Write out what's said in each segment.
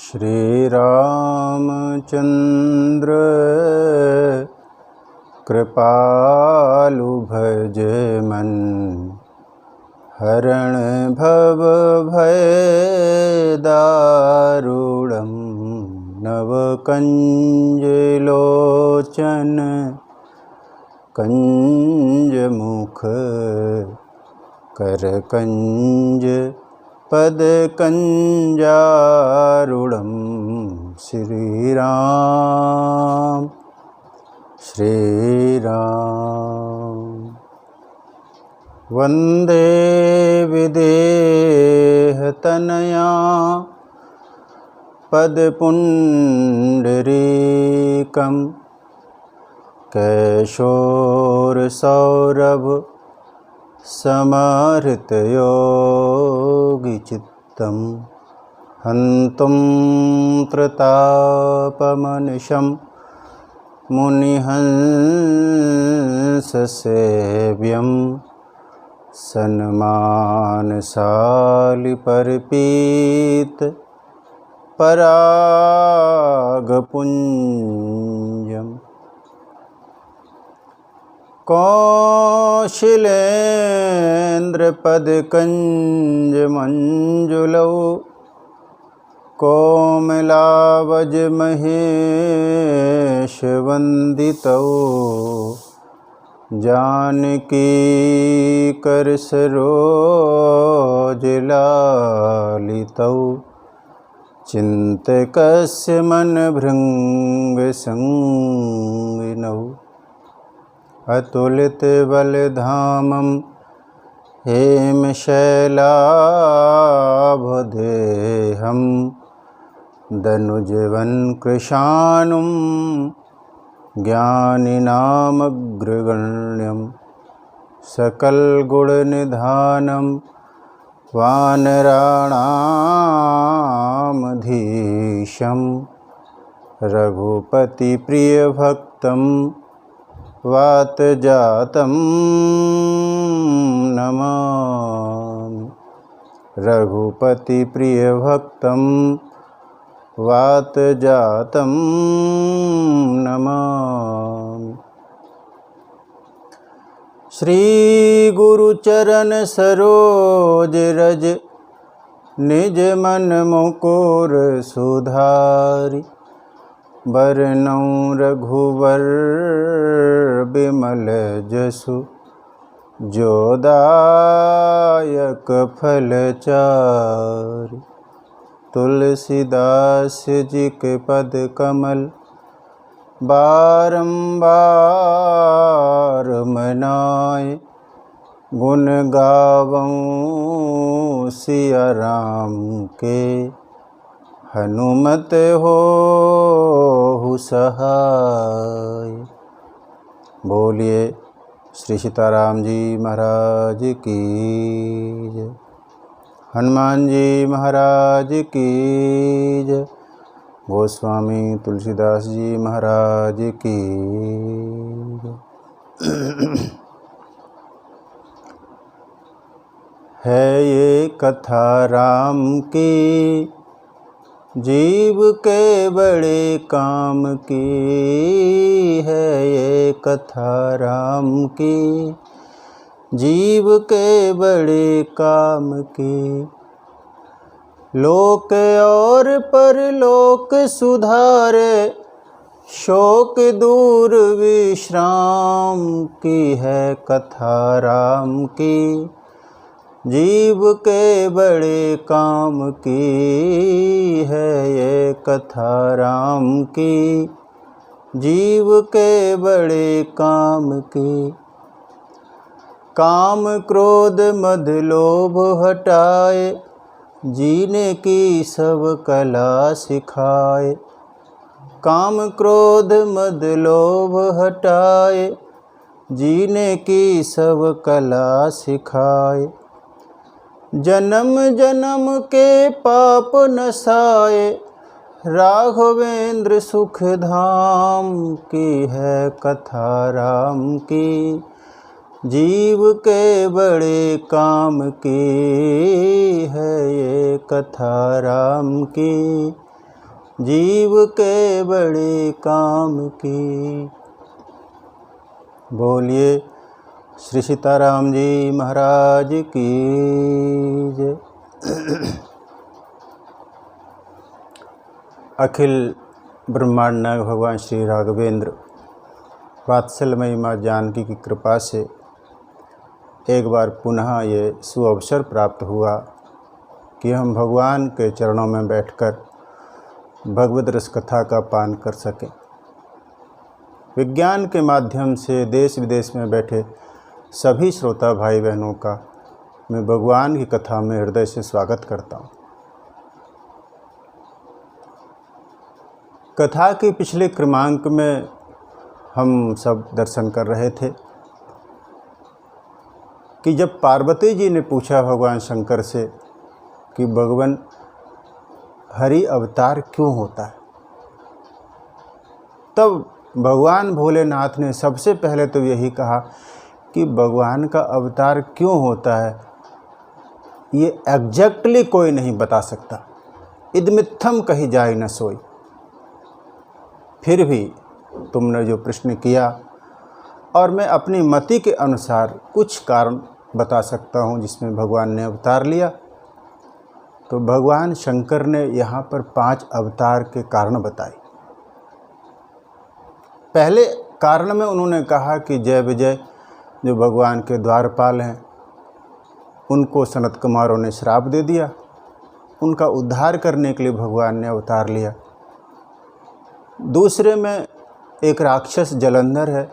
श्री रामचंद्र कृपालु भज मन, हरण भव भय दारुणं। नव कंज लोचन कंज मुख, कर कंज पद कंजारुणं। श्री राम श्री राम। वंदे विदेह तनया पदपुण्डरीकं, कैशोर सौरभ समाहृतयोगिचित्तं। हन्तुं प्रतापमनिशं मुनिहंससेव्यं, सन्मानशालिपरिपीत परागपुञ्जम्। कौशिलेन्द्रपदकञ्जमञ्जुलौ, कोमलावजमहेशवन्दितौ। जानकीकरसरोजलालितौ, चिन्तकस्य मनभृङ्गसंगिनौ। अतुलितबलधामं हेमशैलाभदेहं, दनुजवनकृशानुं ज्ञानिनामग्रगण्यं। सकलगुणनिधानं वानराणामधीशं, रघुपतिप्रियभक्तं वातजातं नमामि। रघुपतिप्रियभक्तं वातजातं नमामि। श्री गुरुचरण सरोज रज, निज मन मुकुर सुधारि। बरनउँ रघुवर बिमल जसु, जो दायक फलचारि। तुलसीदास जी के पद कमल, बारंबार मनाए। गुण गावऊँ सिया राम के, हनुमत होहु सहाय। बोलिए श्री सीताराम जी महाराज की जय। हनुमान जी महाराज की जय। गोस्वामी तुलसीदास जी महाराज की जय। है ये कथा राम की, जीव के बड़े काम की। है ये कथा राम की, जीव के बड़े काम की। लोक और परलोक सुधारे, शोक दूर विश्राम की। है कथा राम की, जीव के बड़े काम की। है ये कथा राम की, जीव के बड़े काम की। काम क्रोध मद लोभ हटाए, जीने की सब कला सिखाए। काम क्रोध मद लोभ हटाए, जीने की सब कला सिखाए। जन्म जन्म के पाप नसाए, राघवेंद्र सुख धाम की। है कथा राम की, जीव के बड़े काम की। है ये कथा राम की, जीव के बड़े काम की। बोलिए श्री सीताराम जी महाराज की जय। अखिल ब्रह्मांड नायक भगवान श्री राघवेंद्र वात्सल्यमयी माँ जानकी की कृपा से एक बार पुनः ये सुअवसर प्राप्त हुआ कि हम भगवान के चरणों में बैठकर भगवद रस कथा का पान कर सकें। विज्ञान के माध्यम से देश विदेश में बैठे सभी श्रोता भाई बहनों का मैं भगवान की कथा में हृदय से स्वागत करता हूँ। कथा के पिछले क्रमांक में हम सब दर्शन कर रहे थे कि जब पार्वती जी ने पूछा भगवान शंकर से कि भगवान हरि अवतार क्यों होता है, तब भगवान भोलेनाथ ने सबसे पहले तो यही कहा कि भगवान का अवतार क्यों होता है ये एग्जैक्टली कोई नहीं बता सकता, इदमित्थम कही जाए न सोई। फिर भी तुमने जो प्रश्न किया और मैं अपनी मति के अनुसार कुछ कारण बता सकता हूँ जिसमें भगवान ने अवतार लिया। तो भगवान शंकर ने यहाँ पर 5 अवतार के कारण बताए। पहले कारण में उन्होंने कहा कि जय विजय जो भगवान के द्वारपाल हैं उनको सनत कुमारों ने श्राप दे दिया, उनका उद्धार करने के लिए भगवान ने अवतार लिया। दूसरे में एक राक्षस जलंधर है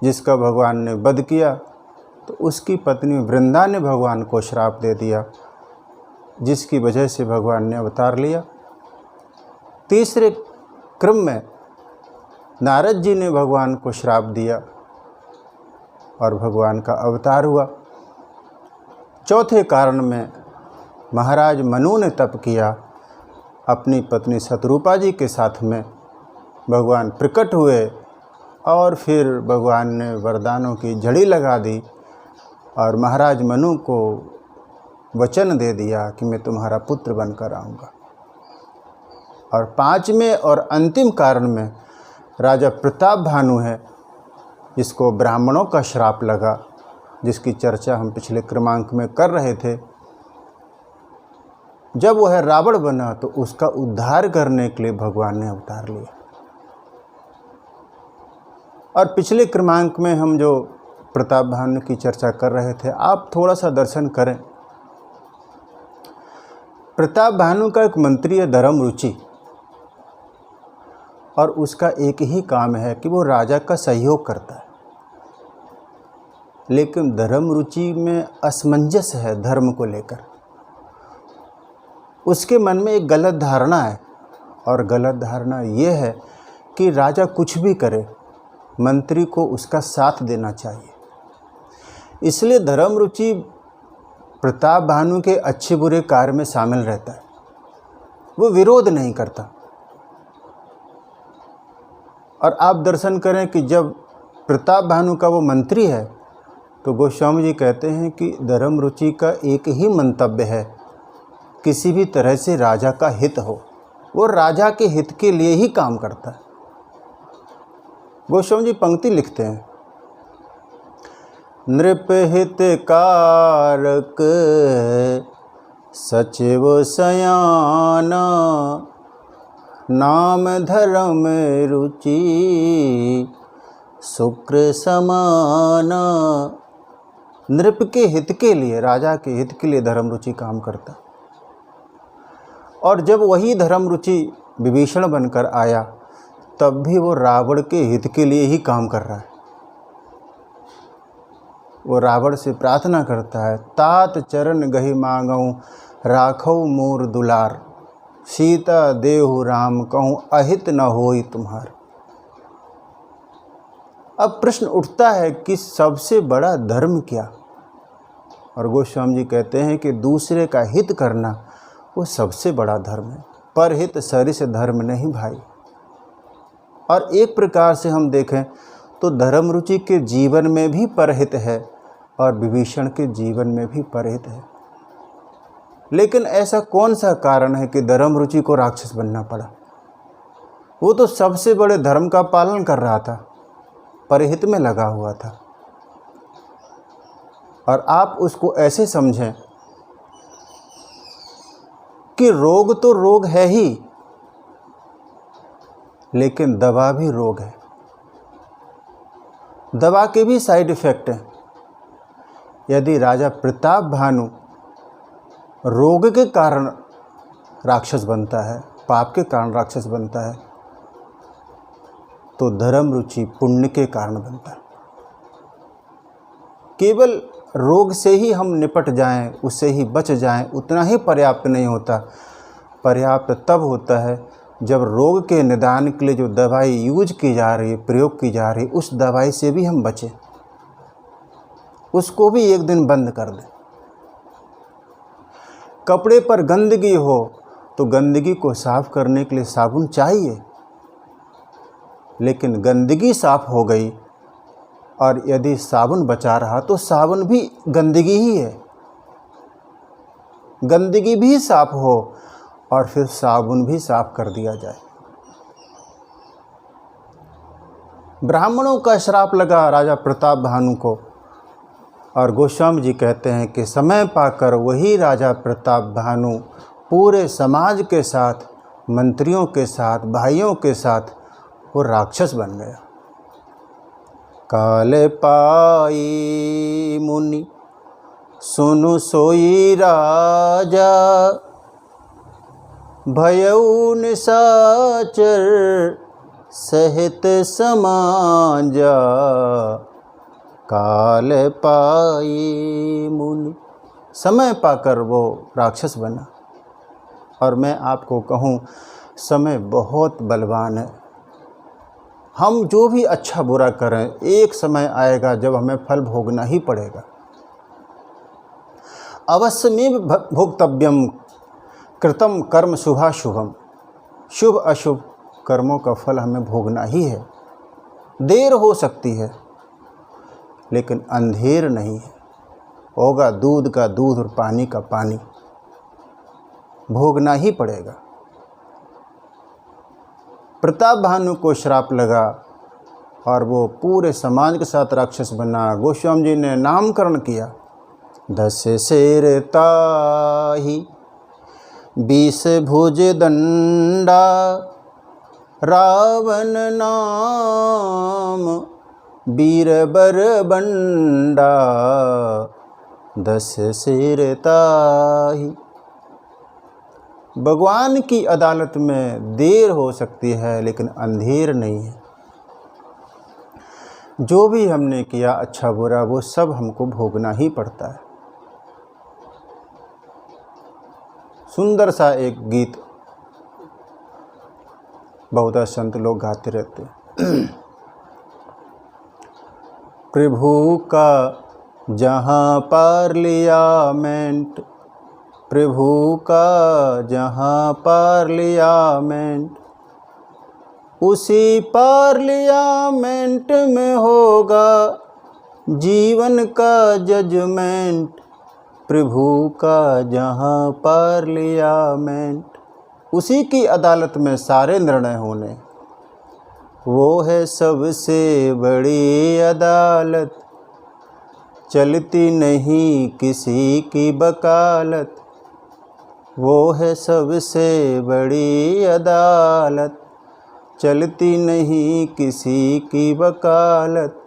जिसका भगवान ने वध किया, तो उसकी पत्नी वृंदा ने भगवान को श्राप दे दिया जिसकी वजह से भगवान ने अवतार लिया। तीसरे क्रम में नारद जी ने भगवान को श्राप दिया और भगवान का अवतार हुआ। चौथे कारण में महाराज मनु ने तप किया, अपनी पत्नी शतरूपा जी के साथ में भगवान प्रकट हुए और फिर भगवान ने वरदानों की झड़ी लगा दी और महाराज मनु को वचन दे दिया कि मैं तुम्हारा पुत्र बनकर आऊँगा। और 5वें और अंतिम कारण में राजा प्रताप भानु है जिसको ब्राह्मणों का श्राप लगा, जिसकी चर्चा हम पिछले क्रमांक में कर रहे थे। जब वह रावण बना तो उसका उद्धार करने के लिए भगवान ने अवतार लिया। और पिछले क्रमांक में हम जो प्रताप भानु की चर्चा कर रहे थे, आप थोड़ा सा दर्शन करें। प्रताप भानु का एक मंत्री है धर्म रुचि, और उसका एक ही काम है कि वो राजा का सहयोग करता है। लेकिन धर्म रुचि में असमंजस है धर्म को लेकर। उसके मन में एक गलत धारणा है, और गलत धारणा ये है कि राजा कुछ भी करे मंत्री को उसका साथ देना चाहिए। इसलिए धर्म रुचि प्रताप भानु के अच्छे बुरे कार्य में शामिल रहता है, वो विरोध नहीं करता। और आप दर्शन करें कि जब प्रताप भानु का वो मंत्री है तो गोस्वामी जी कहते हैं कि धर्म रुचि का एक ही मंतव्य है, किसी भी तरह से राजा का हित हो। वो राजा के हित के लिए ही काम करता है। गोस्वामी जी पंक्ति लिखते हैं, नृप हित कारक सचिव सयाना नाम धर्म रुचि शुक्र समाना। नृप के हित के लिए, राजा के हित के लिए धर्म रुचि काम करता। और जब वही धर्म रुचि विभीषण बनकर आया तब भी वो रावण के हित के लिए ही काम कर रहा है। वो रावण से प्रार्थना करता है, तात चरण गहि मांगऊँ राखऊ मोर दुलार, सीता देहु राम कहूँ अहित न होई तुम्हार। अब प्रश्न उठता है कि सबसे बड़ा धर्म क्या? और गोस्वामी जी कहते हैं कि दूसरे का हित करना वो सबसे बड़ा धर्म है। परहित सरिस धर्म नहीं भाई। और एक प्रकार से हम देखें तो धर्म रुचि के जीवन में भी परहित है और विभीषण के जीवन में भी परहित है। लेकिन ऐसा कौन सा कारण है कि धर्म रुचि को राक्षस बनना पड़ा? वो तो सबसे बड़े धर्म का पालन कर रहा था, परहित में लगा हुआ था। और आप उसको ऐसे समझें कि रोग तो रोग है ही, लेकिन दवा भी रोग है। दवा के भी साइड इफ़ेक्ट हैं। यदि राजा प्रताप भानु रोग के कारण राक्षस बनता है, पाप के कारण राक्षस बनता है, तो धर्म रुचि पुण्य के कारण बनता है। केवल रोग से ही हम निपट जाएं, उससे ही बच जाएं, उतना ही पर्याप्त नहीं होता। पर्याप्त तब होता है जब रोग के निदान के लिए जो दवाई यूज की जा रही है, प्रयोग की जा रही है, उस दवाई से भी हम बचें, उसको भी एक दिन बंद कर दें। कपड़े पर गंदगी हो तो गंदगी को साफ करने के लिए साबुन चाहिए, लेकिन गंदगी साफ हो गई और यदि साबुन बचा रहा तो साबुन भी गंदगी ही है। गंदगी भी साफ हो और फिर साबुन भी साफ कर दिया जाए। ब्राह्मणों का श्राप लगा राजा प्रताप भानु को, और गोस्वामी जी कहते हैं कि समय पाकर वही राजा प्रताप भानु पूरे समाज के साथ, मंत्रियों के साथ, भाइयों के साथ वो राक्षस बन गया। काले पाई मुनि सुनु सोई राजा, भयउ निशाचर सहित समाजा। काल पाई मुनि, समय पाकर वो राक्षस बना। और मैं आपको कहूँ, समय बहुत बलवान है। हम जो भी अच्छा बुरा करें, एक समय आएगा जब हमें फल भोगना ही पड़ेगा। अवश्यमेव भोक्तव्यम कृतम कर्म शुभाशुभम। शुभ अशुभ कर्मों का फल हमें भोगना ही है। देर हो सकती है लेकिन अंधेर नहीं है। होगा दूध का दूध और पानी का पानी, भोगना ही पड़ेगा। प्रताप भानु को श्राप लगा और वो पूरे समाज के साथ राक्षस बना। गोस्वामी जी ने नामकरण किया, 10 शेर ताही 20 भुज दंडा, रावण नाम बीरबर बंडा। 10 शेर ताही। भगवान की अदालत में देर हो सकती है लेकिन अंधेर नहीं है। जो भी हमने किया अच्छा बुरा, वो सब हमको भोगना ही पड़ता है। सुंदर सा एक गीत बहुधा संत लोग गाते रहते हैं। प्रभु का जहाँ पार्लियामेंट, प्रभु का जहाँ पार्लियामेंट, उसी पार्लियामेंट में होगा जीवन का जजमेंट। प्रभु का जहाँ पार्लियामेंट, उसी की अदालत में सारे निर्णय होने। वो है सबसे बड़ी अदालत, चलती नहीं किसी की वकालत। वो है सबसे बड़ी अदालत, चलती नहीं किसी की वकालत।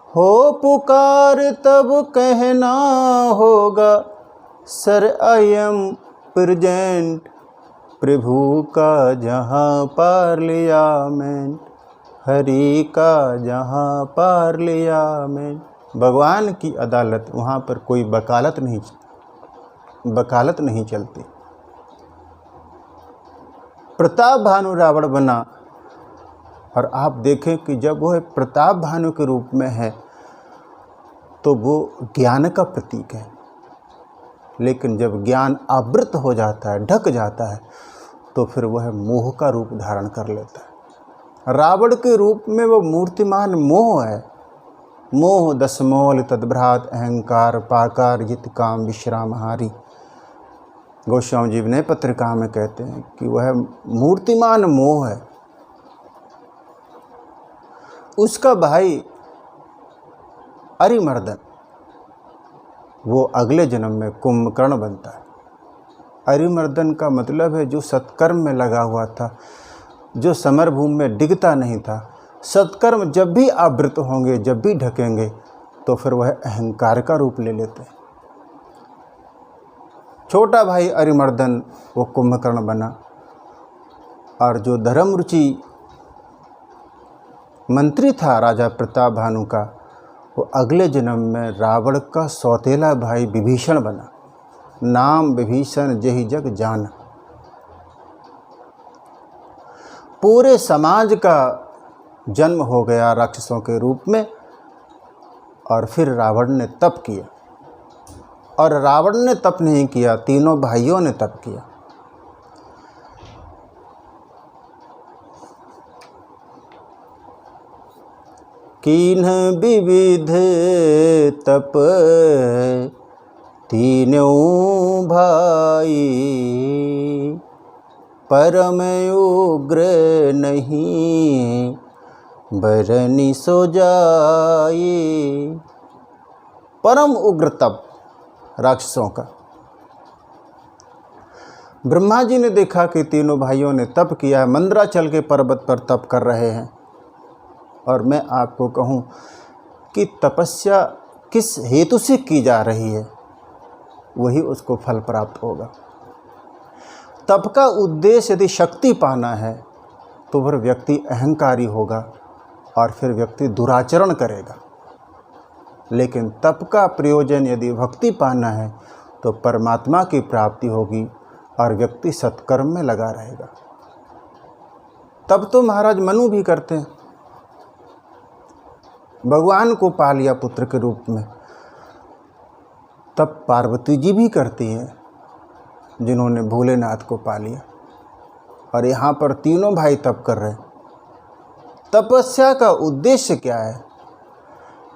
हो पुकार तब कहना होगा, सर आई एम प्रेजेंट। प्रभु का जहाँ पार्लियामेंट, हरि का जहाँ पार्लियामेंट। भगवान की अदालत, वहाँ पर कोई वकालत नहीं चलती। प्रताप भानु रावण बना, और आप देखें कि जब वह प्रताप भानु के रूप में है तो वो ज्ञान का प्रतीक है, लेकिन जब ज्ञान आवृत हो जाता है, ढक जाता है, तो फिर वह मोह का रूप धारण कर लेता है। रावण के रूप में वो मूर्तिमान मोह है। मोह 10 मौल तद्भ्रात अहंकार, पाकार जित काम विश्रामहारी। गोस्वामी जी ने पत्रिका में कहते हैं कि वह मूर्तिमान मोह है। उसका भाई अरिमर्दन वो अगले जन्म में कुंभकर्ण बनता है। अरिमर्दन का मतलब है जो सत्कर्म में लगा हुआ था, जो समरभूमि में डिगता नहीं था। सत्कर्म जब भी आवृत होंगे, जब भी ढकेंगे, तो फिर वह अहंकार का रूप ले लेते हैं। छोटा भाई अरिमर्दन वो कुंभकर्ण बना, और जो धर्मरुचि मंत्री था राजा प्रताप भानु का, वो अगले जन्म में रावण का सौतेला भाई विभीषण बना। नाम विभीषण जेहि जग जान। पूरे समाज का जन्म हो गया राक्षसों के रूप में। और फिर रावण ने तप किया, और रावण ने तप नहीं किया, तीनों भाइयों ने तप किया। कीन्ह विविध तप तीनों भाई, परम उग्र नहीं बरनी सो जाए। परम उग्र तप राक्षसों का। ब्रह्मा जी ने देखा कि तीनों भाइयों ने तप किया है, मंदराचल के पर्वत पर तप कर रहे हैं। और मैं आपको कहूँ कि तपस्या किस हेतु से की जा रही है, वही उसको फल प्राप्त होगा। तप का उद्देश्य यदि शक्ति पाना है तो फिर व्यक्ति अहंकारी होगा और फिर व्यक्ति दुराचरण करेगा। लेकिन तप का प्रयोजन यदि भक्ति पाना है तो परमात्मा की प्राप्ति होगी और व्यक्ति सत्कर्म में लगा रहेगा। तब तो महाराज मनु भी करते हैं, भगवान को पा लिया पुत्र के रूप में। तब पार्वती जी भी करती है, जिन्होंने भोलेनाथ को पा लिया। और यहाँ पर तीनों भाई तप कर रहे हैं। तपस्या का उद्देश्य क्या है?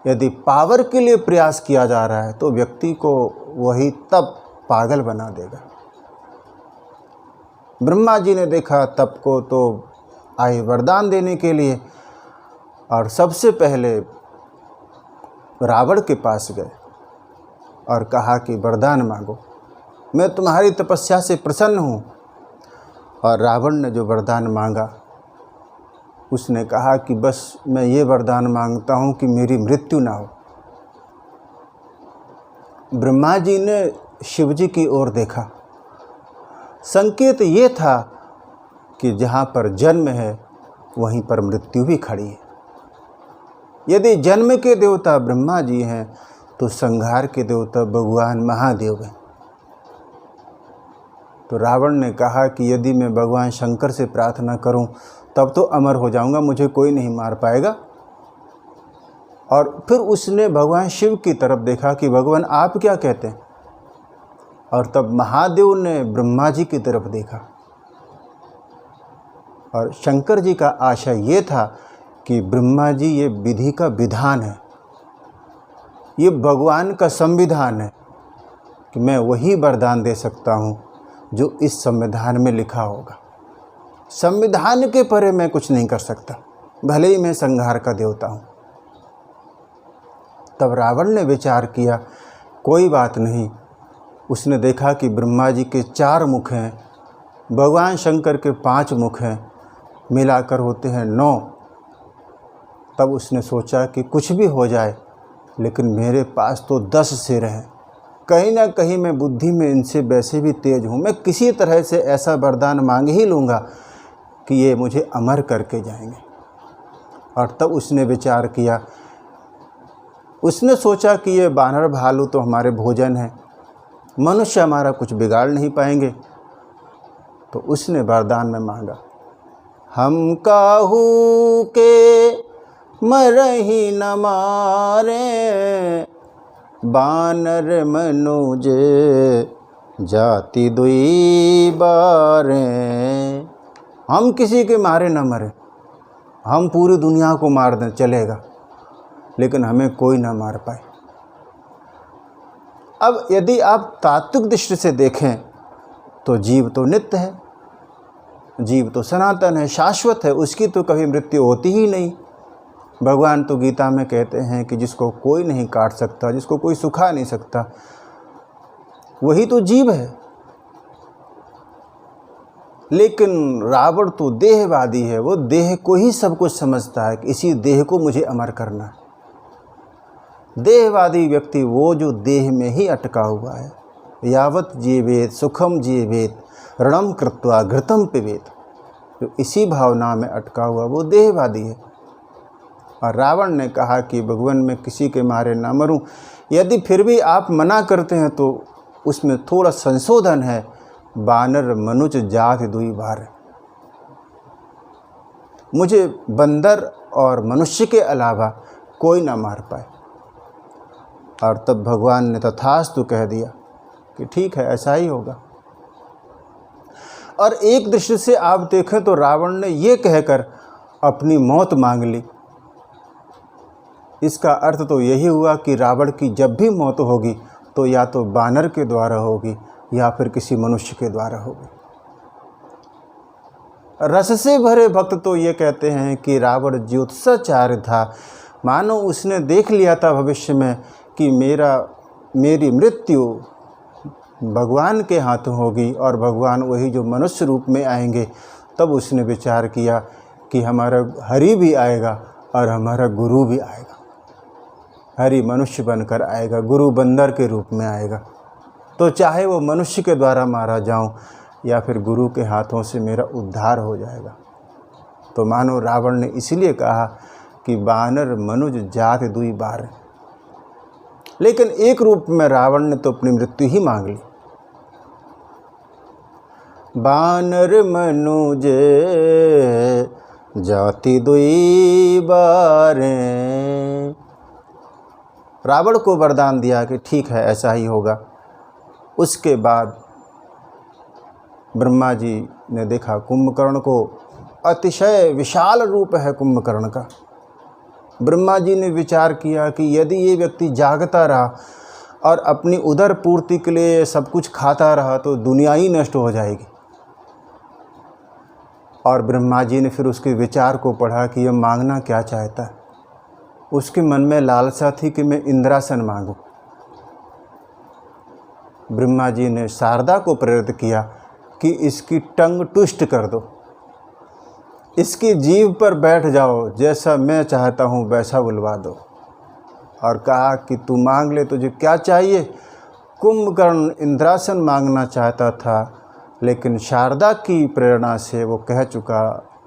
यदि पावर के लिए प्रयास किया जा रहा है तो व्यक्ति को वही तप पागल बना देगा। ब्रह्मा जी ने देखा तप को तो आए वरदान देने के लिए, और सबसे पहले रावण के पास गए और कहा कि वरदान मांगो, मैं तुम्हारी तपस्या से प्रसन्न हूँ। और रावण ने जो वरदान मांगा, उसने कहा कि बस मैं ये वरदान मांगता हूँ कि मेरी मृत्यु ना हो। ब्रह्मा जी ने शिव जी की ओर देखा। संकेत ये था कि जहाँ पर जन्म है वहीं पर मृत्यु भी खड़ी है। यदि जन्म के देवता ब्रह्मा जी हैं तो संहार के देवता भगवान महादेव हैं। तो रावण ने कहा कि यदि मैं भगवान शंकर से प्रार्थना करूं तब तो अमर हो जाऊंगा, मुझे कोई नहीं मार पाएगा। और फिर उसने भगवान शिव की तरफ देखा कि भगवान आप क्या कहते हैं। और तब महादेव ने ब्रह्मा जी की तरफ देखा। और शंकर जी का आशय ये था कि ब्रह्मा जी ये विधि का विधान है, ये भगवान का संविधान है कि मैं वही वरदान दे सकता हूँ जो इस संविधान में लिखा होगा। संविधान के परे मैं कुछ नहीं कर सकता, भले ही मैं संहार का देवता हूँ। तब रावण ने विचार किया, कोई बात नहीं। उसने देखा कि ब्रह्मा जी के 4 मुख हैं, भगवान शंकर के 5 मुख हैं, मिलाकर होते हैं 9। तब उसने सोचा कि कुछ भी हो जाए लेकिन मेरे पास तो 10 सिर हैं, कहीं ना कहीं मैं बुद्धि में इनसे वैसे भी तेज हूँ, मैं किसी तरह से ऐसा वरदान मांग ही लूँगा कि ये मुझे अमर करके जाएंगे। और तब उसने विचार किया, उसने सोचा कि ये बानर भालू तो हमारे भोजन है, मनुष्य हमारा कुछ बिगाड़ नहीं पाएंगे। तो उसने वरदान में मांगा, हम काहू के मरही न मारे, बानर मनुज जाति दुई बारे। हम किसी के मारे न मरे, हम पूरी दुनिया को मार दें चलेगा, लेकिन हमें कोई ना मार पाए। अब यदि आप तात्विक दृष्टि से देखें तो जीव तो नित्य है, जीव तो सनातन है, शाश्वत है, उसकी तो कभी मृत्यु होती ही नहीं। भगवान तो गीता में कहते हैं कि जिसको कोई नहीं काट सकता, जिसको कोई सुखा नहीं सकता, वही तो जीव है। लेकिन रावण तो देहवादी है, वो देह को ही सब कुछ समझता है कि इसी देह को मुझे अमर करना है। देहवादी व्यक्ति वो जो देह में ही अटका हुआ है, यावत जीवेत सुखम जीवेत ऋणम कृत्वा घृतम पिबेत, जो इसी भावना में अटका हुआ वो देहवादी है। और रावण ने कहा कि भगवान मैं किसी के मारे ना मरूं, यदि फिर भी आप मना करते हैं तो उसमें थोड़ा संशोधन है, बानर मनुज जात दुई बार, मुझे बंदर और मनुष्य के अलावा कोई ना मार पाए। और तब भगवान ने तथास्तु कह दिया कि ठीक है, ऐसा ही होगा। और एक दृष्टि से आप देखें तो रावण ने ये कहकर अपनी मौत मांग ली। इसका अर्थ तो यही हुआ कि रावण की जब भी मौत होगी तो या तो बानर के द्वारा होगी या फिर किसी मनुष्य के द्वारा होगी। रस से भरे भक्त तो ये कहते हैं कि रावण ज्योतिषाचार्य था, मानो उसने देख लिया था भविष्य में कि मेरी मृत्यु भगवान के हाथों होगी और भगवान वही जो मनुष्य रूप में आएंगे। तब उसने विचार किया कि हमारा हरि भी आएगा और हमारा गुरु भी आएगा। हरि मनुष्य बनकर आएगा, गुरु बंदर के रूप में आएगा, तो चाहे वो मनुष्य के द्वारा मारा जाऊं या फिर गुरु के हाथों से मेरा उद्धार हो जाएगा। तो मानो रावण ने इसलिए कहा कि बानर मनुज जात दुई बार, लेकिन एक रूप में रावण ने तो अपनी मृत्यु ही मांग ली। बानर मनुज जाति दुई बारे, रावण को वरदान दिया कि ठीक है, ऐसा ही होगा। उसके बाद ब्रह्मा जी ने देखा कुंभकर्ण को, अतिशय विशाल रूप है कुंभकर्ण का। ब्रह्मा जी ने विचार किया कि यदि ये व्यक्ति जागता रहा और अपनी उदर पूर्ति के लिए सब कुछ खाता रहा तो दुनिया ही नष्ट हो जाएगी। और ब्रह्मा जी ने फिर उसके विचार को पढ़ा कि यह मांगना क्या चाहता है। उसके मन में लालसा थी कि मैं इंद्रासन मांगूं। ब्रह्मा जी ने शारदा को प्रेरित किया कि इसकी टंग टुष्ट कर दो, इसकी जीभ पर बैठ जाओ, जैसा मैं चाहता हूँ वैसा बुलवा दो। और कहा कि तू मांग ले, तुझे क्या चाहिए। कुंभकर्ण इंद्रासन मांगना चाहता था, लेकिन शारदा की प्रेरणा से वो कह चुका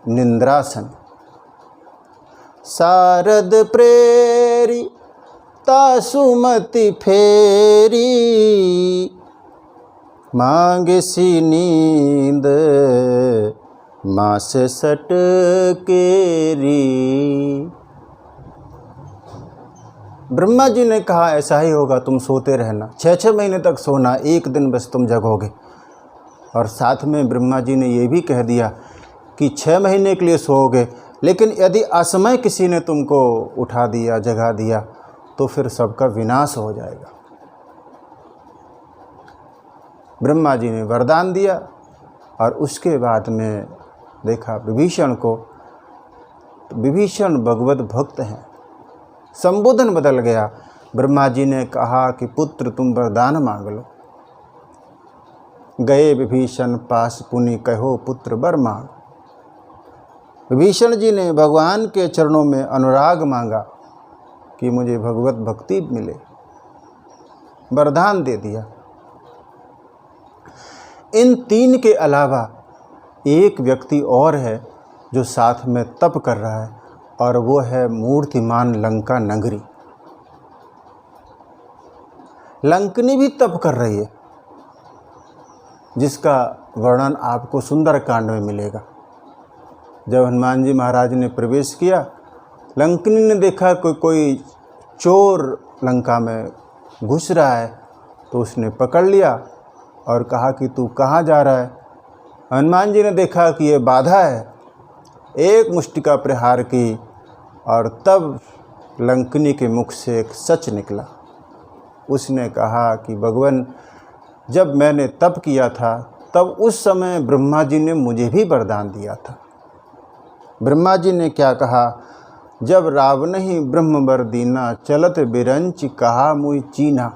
निंद्रासन। शारद प्रेरी तासुमति फेरी, मांगे सी नींद मास सट केरी। ब्रह्मा जी ने कहा ऐसा ही होगा, तुम सोते रहना, 6 महीने तक सोना, एक दिन बस तुम जगोगे। और साथ में ब्रह्मा जी ने ये भी कह दिया कि 6 महीने के लिए सोओगे, लेकिन यदि असमय किसी ने तुमको उठा दिया, जगा दिया, तो फिर सबका विनाश हो जाएगा। ब्रह्मा जी ने वरदान दिया। और उसके बाद में देखा विभीषण को, तो विभीषण भगवत भक्त हैं। संबोधन बदल गया। ब्रह्मा जी ने कहा कि पुत्र तुम वरदान मांग लो। गए विभीषण पास पुनि कहो पुत्र वर मांग। विभीषण जी ने भगवान के चरणों में अनुराग मांगा कि मुझे भगवत भक्ति मिले, वरदान दे दिया। इन 3 के अलावा एक व्यक्ति और है जो साथ में तप कर रहा है, और वो है मूर्तिमान लंका नगरी। लंकनी भी तप कर रही है, जिसका वर्णन आपको सुंदरकांड में मिलेगा। जब हनुमान जी महाराज ने प्रवेश किया, लंकनी ने देखा कोई चोर लंका में घुस रहा है, तो उसने पकड़ लिया और कहा कि तू कहाँ जा रहा है। हनुमान जी ने देखा कि ये बाधा है, एक मुष्टिका प्रहार की, और तब लंकनी के मुख से एक सच निकला। उसने कहा कि भगवान, जब मैंने तप किया था तब उस समय ब्रह्मा जी ने मुझे भी वरदान दिया था। ब्रह्मा जी ने क्या कहा, जब रावण ही ब्रह्म वर दीना, चलत बिरंच कहा मुई चीना।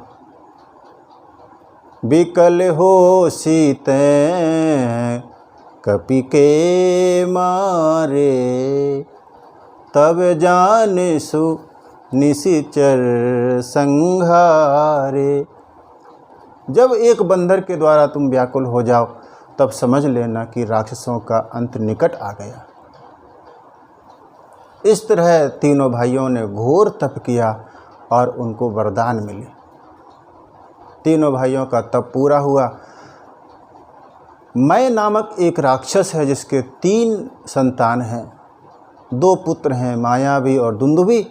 बिकल हो सीते कपि के मारे, तब जाने सु निशिचर संहारे। जब एक बंदर के द्वारा तुम व्याकुल हो जाओ, तब समझ लेना कि राक्षसों का अंत निकट आ गया। इस तरह तीनों भाइयों ने घोर तप किया और उनको वरदान मिले। तीनों भाइयों का तप पूरा हुआ। मय नामक एक राक्षस है जिसके 3 संतान हैं, 2 पुत्र हैं, मायावी और दुंदुभी,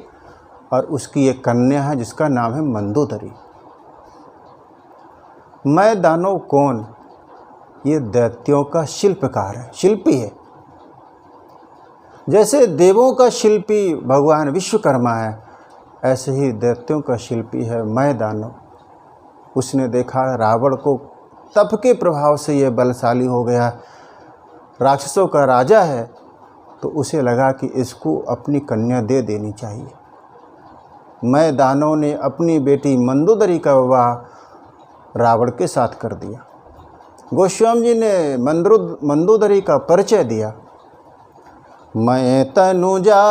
और उसकी एक कन्या है जिसका नाम है मंदोदरी। मय दानव कौन? ये दैत्यों का शिल्पकार है, शिल्पी है। जैसे देवों का शिल्पी भगवान विश्वकर्मा है, ऐसे ही दैत्यों का शिल्पी है मय दानव। उसने देखा रावण को तप के प्रभाव से यह बलशाली हो गया, राक्षसों का राजा है, तो उसे लगा कि इसको अपनी कन्या दे देनी चाहिए। मय दानव ने अपनी बेटी मंदोदरी का विवाह रावण के साथ कर दिया। गोस्वामी जी ने मंदोदरी का परिचय दिया। मैं तनुजा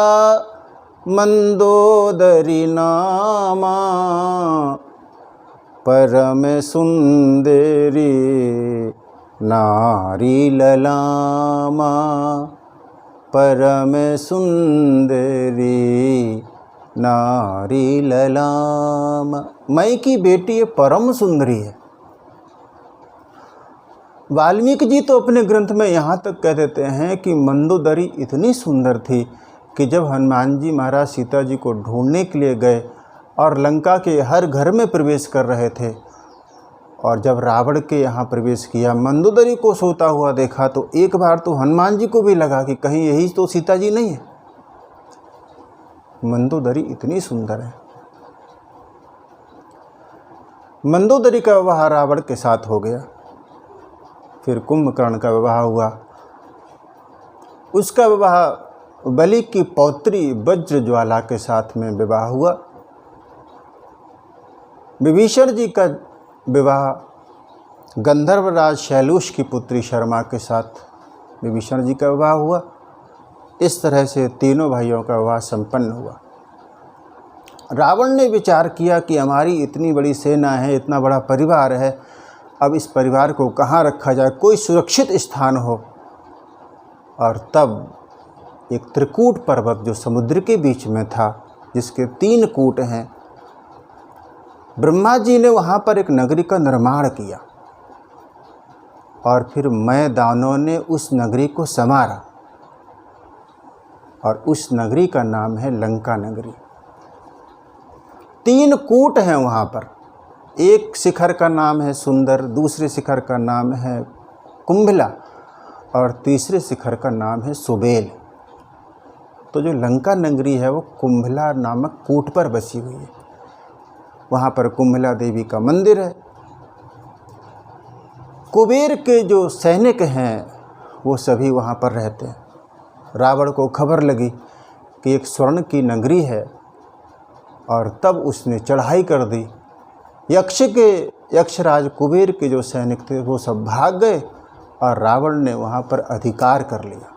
मंदोदरी नामा, परम सुंदरी नारी ललामा, परम सुंदरी नारी ललामा। मई की बेटी ये परम सुंदरी है। वाल्मीकि जी तो अपने ग्रंथ में यहाँ तक कह देते हैं कि मंदोदरी इतनी सुंदर थी कि जब हनुमान जी महाराज सीता जी को ढूंढने के लिए गए और लंका के हर घर में प्रवेश कर रहे थे, और जब रावण के यहाँ प्रवेश किया, मंदोदरी को सोता हुआ देखा, तो एक बार तो हनुमान जी को भी लगा कि कहीं यही तो सीता जी नहीं है। मंदोदरी इतनी सुंदर है। मंदोदरी का विवाह रावण के साथ हो गया। फिर कुंभकर्ण का विवाह हुआ। उसका विवाह बलि की पौत्री वज्रज्वाला के साथ में विवाह हुआ। विभीषण जी का विवाह गंधर्वराज शैलूष की पुत्री शर्मा के साथ विभीषण जी का विवाह हुआ। इस तरह से तीनों भाइयों का विवाह संपन्न हुआ। रावण ने विचार किया कि हमारी इतनी बड़ी सेना है, इतना बड़ा परिवार है, अब इस परिवार को कहाँ रखा जाए, कोई सुरक्षित स्थान हो। और तब एक त्रिकूट पर्वत जो समुद्र के बीच में था, जिसके 3 कूट हैं, ब्रह्मा जी ने वहाँ पर एक नगरी का निर्माण किया और फिर मय दानों ने उस नगरी को संवारा, और उस नगरी का नाम है लंका नगरी। 3 कूट हैं वहाँ पर। एक शिखर का नाम है सुंदर, दूसरे शिखर का नाम है कुंभला, और तीसरे शिखर का नाम है सुबेल। तो जो लंका नगरी है वो कुंभला नामक कूट पर बसी हुई है। वहाँ पर कुंभला देवी का मंदिर है। कुबेर के जो सैनिक हैं वो सभी वहाँ पर रहते हैं। रावण को खबर लगी कि एक स्वर्ण की नगरी है, और तब उसने चढ़ाई कर दी। यक्षराज कुबेर के जो सैनिक थे वो सब भाग गए, और रावण ने वहाँ पर अधिकार कर लिया।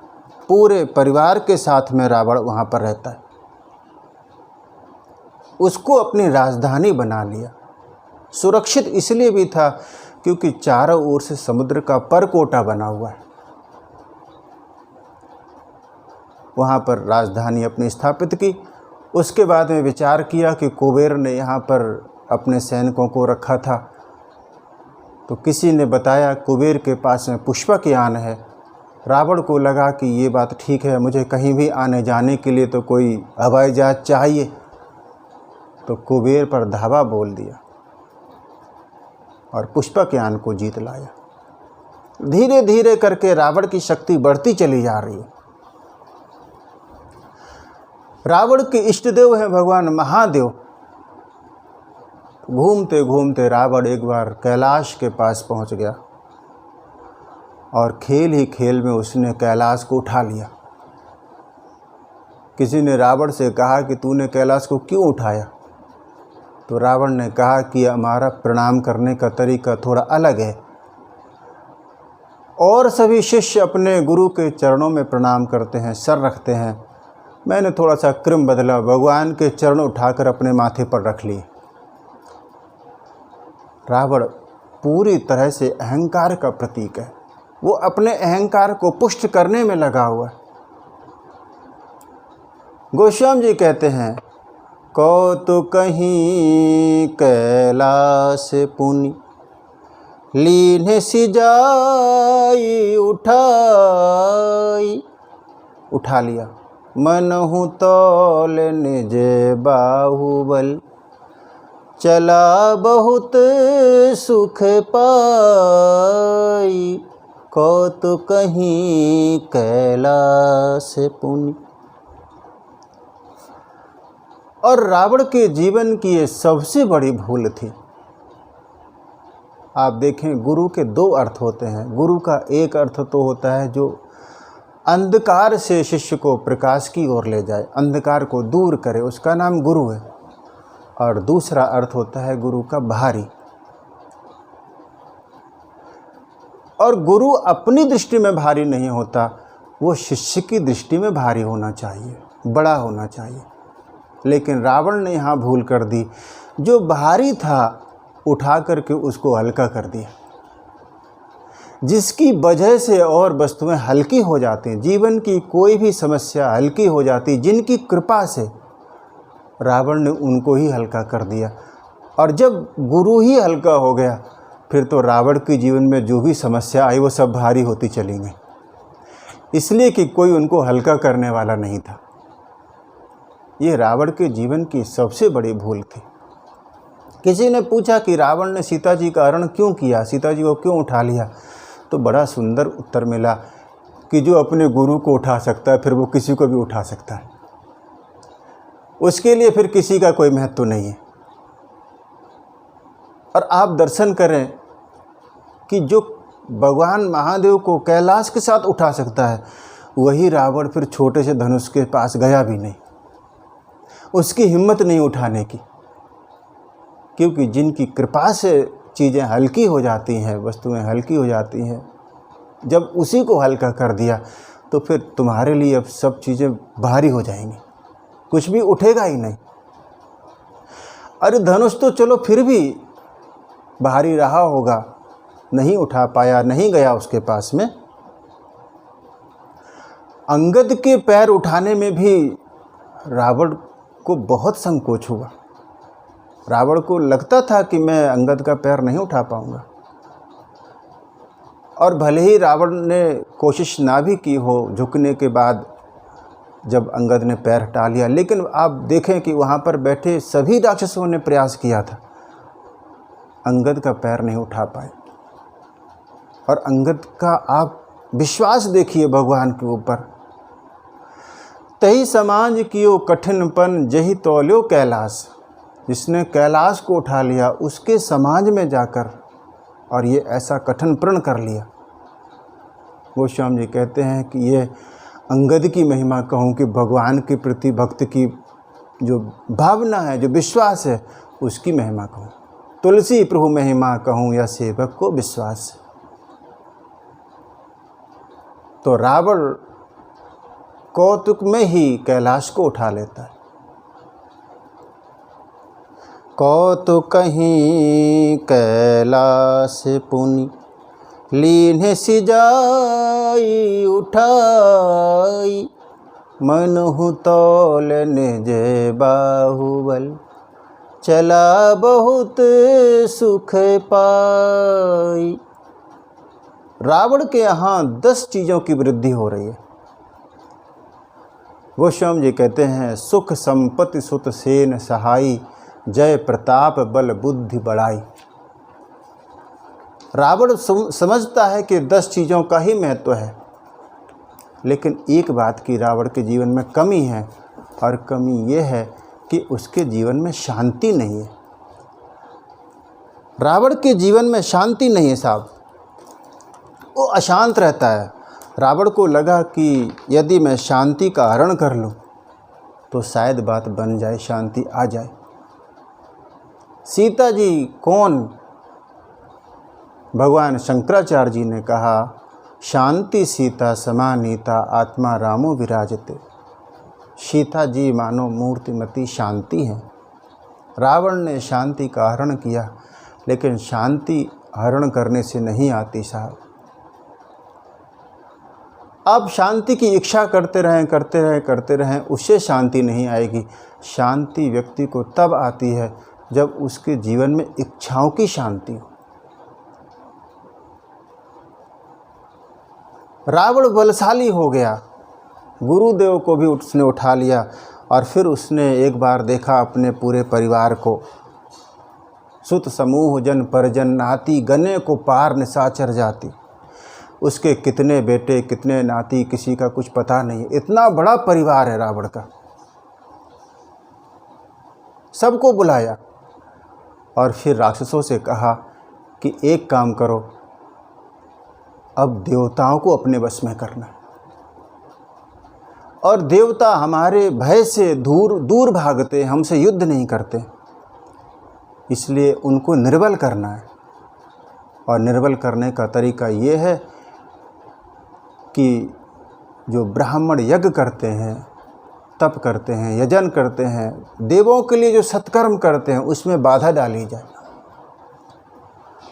पूरे परिवार के साथ में रावण वहाँ पर रहता है। उसको अपनी राजधानी बना लिया। सुरक्षित इसलिए भी था क्योंकि चारों ओर से समुद्र का परकोटा बना हुआ है। वहाँ पर राजधानी अपनी स्थापित की। उसके बाद में विचार किया कि कुबेर ने यहाँ पर अपने सैनिकों को रखा था, तो किसी ने बताया कुबेर के पास में पुष्पक यान है। रावण को लगा कि ये बात ठीक है, मुझे कहीं भी आने जाने के लिए तो कोई हवाई जहाज चाहिए, तो कुबेर पर धावा बोल दिया और पुष्पक यान को जीत लाया। धीरे धीरे करके रावण की शक्ति बढ़ती चली जा रही है। रावण के इष्ट देव हैं भगवान महादेव। घूमते घूमते रावण एक बार कैलाश के पास पहुंच गया। और खेल ही खेल में उसने कैलाश को उठा लिया। किसी ने रावण से कहा कि तूने कैलाश को क्यों उठाया? तो रावण ने कहा कि हमारा प्रणाम करने का तरीका थोड़ा अलग है। और सभी शिष्य अपने गुरु के चरणों में प्रणाम करते हैं, सर रखते हैं। मैंने थोड़ा सा क्रम बदला, भगवान के चरण उठाकर अपने माथे पर रख लिए। रावण पूरी तरह से अहंकार का प्रतीक है। वो अपने अहंकार को पुष्ट करने में लगा हुआ है। गोस्वामी जी कहते हैं, कौतुकहि कैलास पुनि लीन्हे सिजाई उठाई। उठा लिया। मनहु तौल निज बाहुबल चला बहुत सुख पाई। कौतुकहि कैलास पुनि। और रावण के जीवन की ये सबसे बड़ी भूल थी। आप देखें, गुरु के दो अर्थ होते हैं। गुरु का एक अर्थ तो होता है जो अंधकार से शिष्य को प्रकाश की ओर ले जाए, अंधकार को दूर करे, उसका नाम गुरु है। और दूसरा अर्थ होता है गुरु का भारी। और गुरु अपनी दृष्टि में भारी नहीं होता, वो शिष्य की दृष्टि में भारी होना चाहिए, बड़ा होना चाहिए। लेकिन रावण ने यहाँ भूल कर दी। जो भारी था उठा करके उसको हल्का कर दिया, जिसकी वजह से और वस्तुएं हल्की हो जाती हैं। जीवन की कोई भी समस्या हल्की हो जाती, जिनकी कृपा से रावण ने उनको ही हल्का कर दिया। और जब गुरु ही हल्का हो गया, फिर तो रावण के जीवन में जो भी समस्या आई वो सब भारी होती चली गई, इसलिए कि कोई उनको हल्का करने वाला नहीं था। ये रावण के जीवन की सबसे बड़ी भूल थी। किसी ने पूछा कि रावण ने सीता जी का हरण क्यों किया, सीता जी को क्यों उठा लिया? तो बड़ा सुंदर उत्तर मिला कि जो अपने गुरु को उठा सकता है, फिर वो किसी को भी उठा सकता है। उसके लिए फिर किसी का कोई महत्व नहीं है। और आप दर्शन करें कि जो भगवान महादेव को कैलाश के साथ उठा सकता है, वही रावण फिर छोटे से धनुष के पास गया भी नहीं। उसकी हिम्मत नहीं उठाने की, क्योंकि जिनकी कृपा से चीज़ें हल्की हो जाती हैं, वस्तुएं हल्की हो जाती हैं, जब उसी को हल्का कर दिया तो फिर तुम्हारे लिए अब सब चीज़ें भारी हो जाएंगी, कुछ भी उठेगा ही नहीं। अरे धनुष तो चलो फिर भी भारी रहा होगा, नहीं उठा पाया, नहीं गया उसके पास में। अंगद के पैर उठाने में भी रावण को बहुत संकोच हुआ। रावण को लगता था कि मैं अंगद का पैर नहीं उठा पाऊंगा। और भले ही रावण ने कोशिश ना भी की हो, झुकने के बाद जब अंगद ने पैर हटा लिया, लेकिन आप देखें कि वहाँ पर बैठे सभी राक्षसों ने प्रयास किया था, अंगद का पैर नहीं उठा पाए। और अंगद का आप विश्वास देखिए भगवान के ऊपर। तही समाज कियो कठिनपन जही तौल्यो कैलाश। जिसने कैलाश को उठा लिया, उसके समाज में जाकर और ये ऐसा कठिन प्रण कर लिया। गोस्वामी जी कहते हैं कि ये अंगद की महिमा कहूँ कि भगवान के प्रति भक्त की जो भावना है, जो विश्वास है, उसकी महिमा कहूँ। तुलसी प्रभु महिमा कहूँ या सेवक को विश्वास। तो रावण कौतुक में ही कैलाश को उठा लेता है। कौतुकहि कैलास पुनि लीन्हे सिजाई उठाई। मनहु तौल निज बाहुबल चला बहुत सुख पाई। रावण के यहाँ 10 चीज़ों की वृद्धि हो रही है। गोस्वामी जी कहते हैं, सुख संपत्ति सुत सेन सहाई जय प्रताप बल बुद्धि बढ़ाई। रावण समझता है कि 10 चीज़ों का ही महत्व है, लेकिन एक बात की रावण के जीवन में कमी है, और कमी ये है कि उसके जीवन में शांति नहीं है। रावण के जीवन में शांति नहीं है साहब। वो अशांत रहता है। रावण को लगा कि यदि मैं शांति का हरण कर लूं तो शायद बात बन जाए, शांति आ जाए। सीता जी कौन? भगवान शंकराचार्य जी ने कहा, शांति सीता समानीता आत्मा रामो विराजते। सीता जी मानो मूर्तिमती शांति हैं। रावण ने शांति का हरण किया, लेकिन शांति हरण करने से नहीं आती साहब। आप शांति की इच्छा करते रहें, उससे शांति नहीं आएगी। शांति व्यक्ति को तब आती है जब उसके जीवन में इच्छाओं की शांति हो। रावण बलशाली हो गया, गुरुदेव को भी उसने उठा लिया और फिर उसने एक बार देखा अपने पूरे परिवार को। सुत समूह जन परिजन नाती, गने को पार निशाचर जाती। उसके कितने बेटे कितने नाती किसी का कुछ पता नहीं। इतना बड़ा परिवार है रावण का। सबको बुलाया और फिर राक्षसों से कहा कि एक काम करो, अब देवताओं को अपने वश में करना, और देवता हमारे भय से दूर दूर भागते, हमसे युद्ध नहीं करते, इसलिए उनको निर्बल करना है। और निर्बल करने का तरीका ये है कि जो ब्राह्मण यज्ञ करते हैं, तप करते हैं, यजन करते हैं, देवों के लिए जो सत्कर्म करते हैं, उसमें बाधा डाली जाए।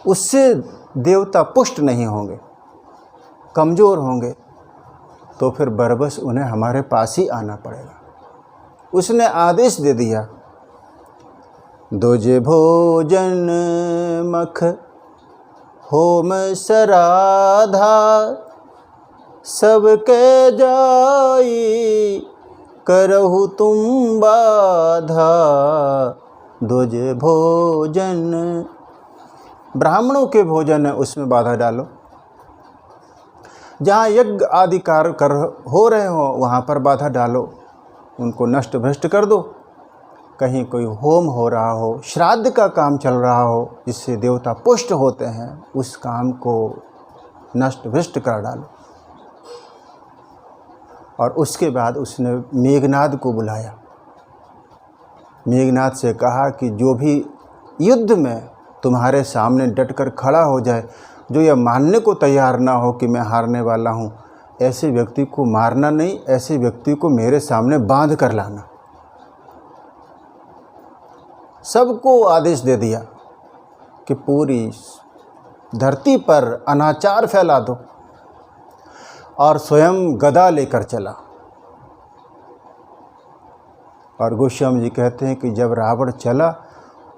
उससे देवता पुष्ट नहीं होंगे, कमज़ोर होंगे, तो फिर बरबस उन्हें हमारे पास ही आना पड़ेगा। उसने आदेश दे दिया, दोजे भोजन मख होम सराधा, सबके जाई करहु तुम बाधा। दोजे भोजन, ब्राह्मणों के भोजन है उसमें बाधा डालो। जहाँ यज्ञ आदि कार्य हो रहे हो वहाँ पर बाधा डालो, उनको नष्ट भ्रष्ट कर दो। कहीं कोई होम हो रहा हो, श्राद्ध का काम चल रहा हो जिससे देवता पुष्ट होते हैं, उस काम को नष्ट भ्रष्ट कर डालो। और उसके बाद उसने मेघनाद को बुलाया। मेघनाद से कहा कि जो भी युद्ध में तुम्हारे सामने डटकर खड़ा हो जाए, जो यह मानने को तैयार ना हो कि मैं हारने वाला हूँ, ऐसे व्यक्ति को मारना नहीं, ऐसे व्यक्ति को मेरे सामने बांध कर लाना। सबको आदेश दे दिया कि पूरी धरती पर अनाचार फैला दो, और स्वयं गदा लेकर चला। और गोस्वामी जी कहते हैं कि जब रावण चला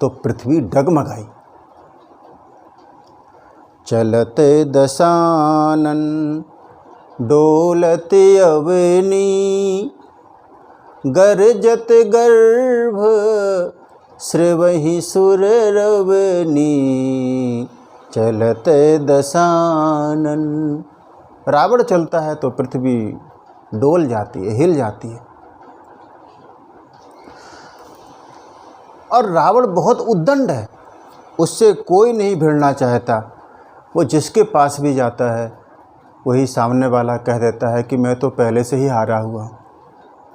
तो पृथ्वी डगमगाई। चलते दशानन डोलते अवनी, गरजत गर्भ श्रवहि सुर रवनी। चलते दशानन, रावण चलता है तो पृथ्वी डोल जाती है, हिल जाती है। और रावण बहुत उद्दंड है, उससे कोई नहीं भिड़ना चाहता। वो जिसके पास भी जाता है वही सामने वाला कह देता है कि मैं तो पहले से ही हारा हुआ हूँ।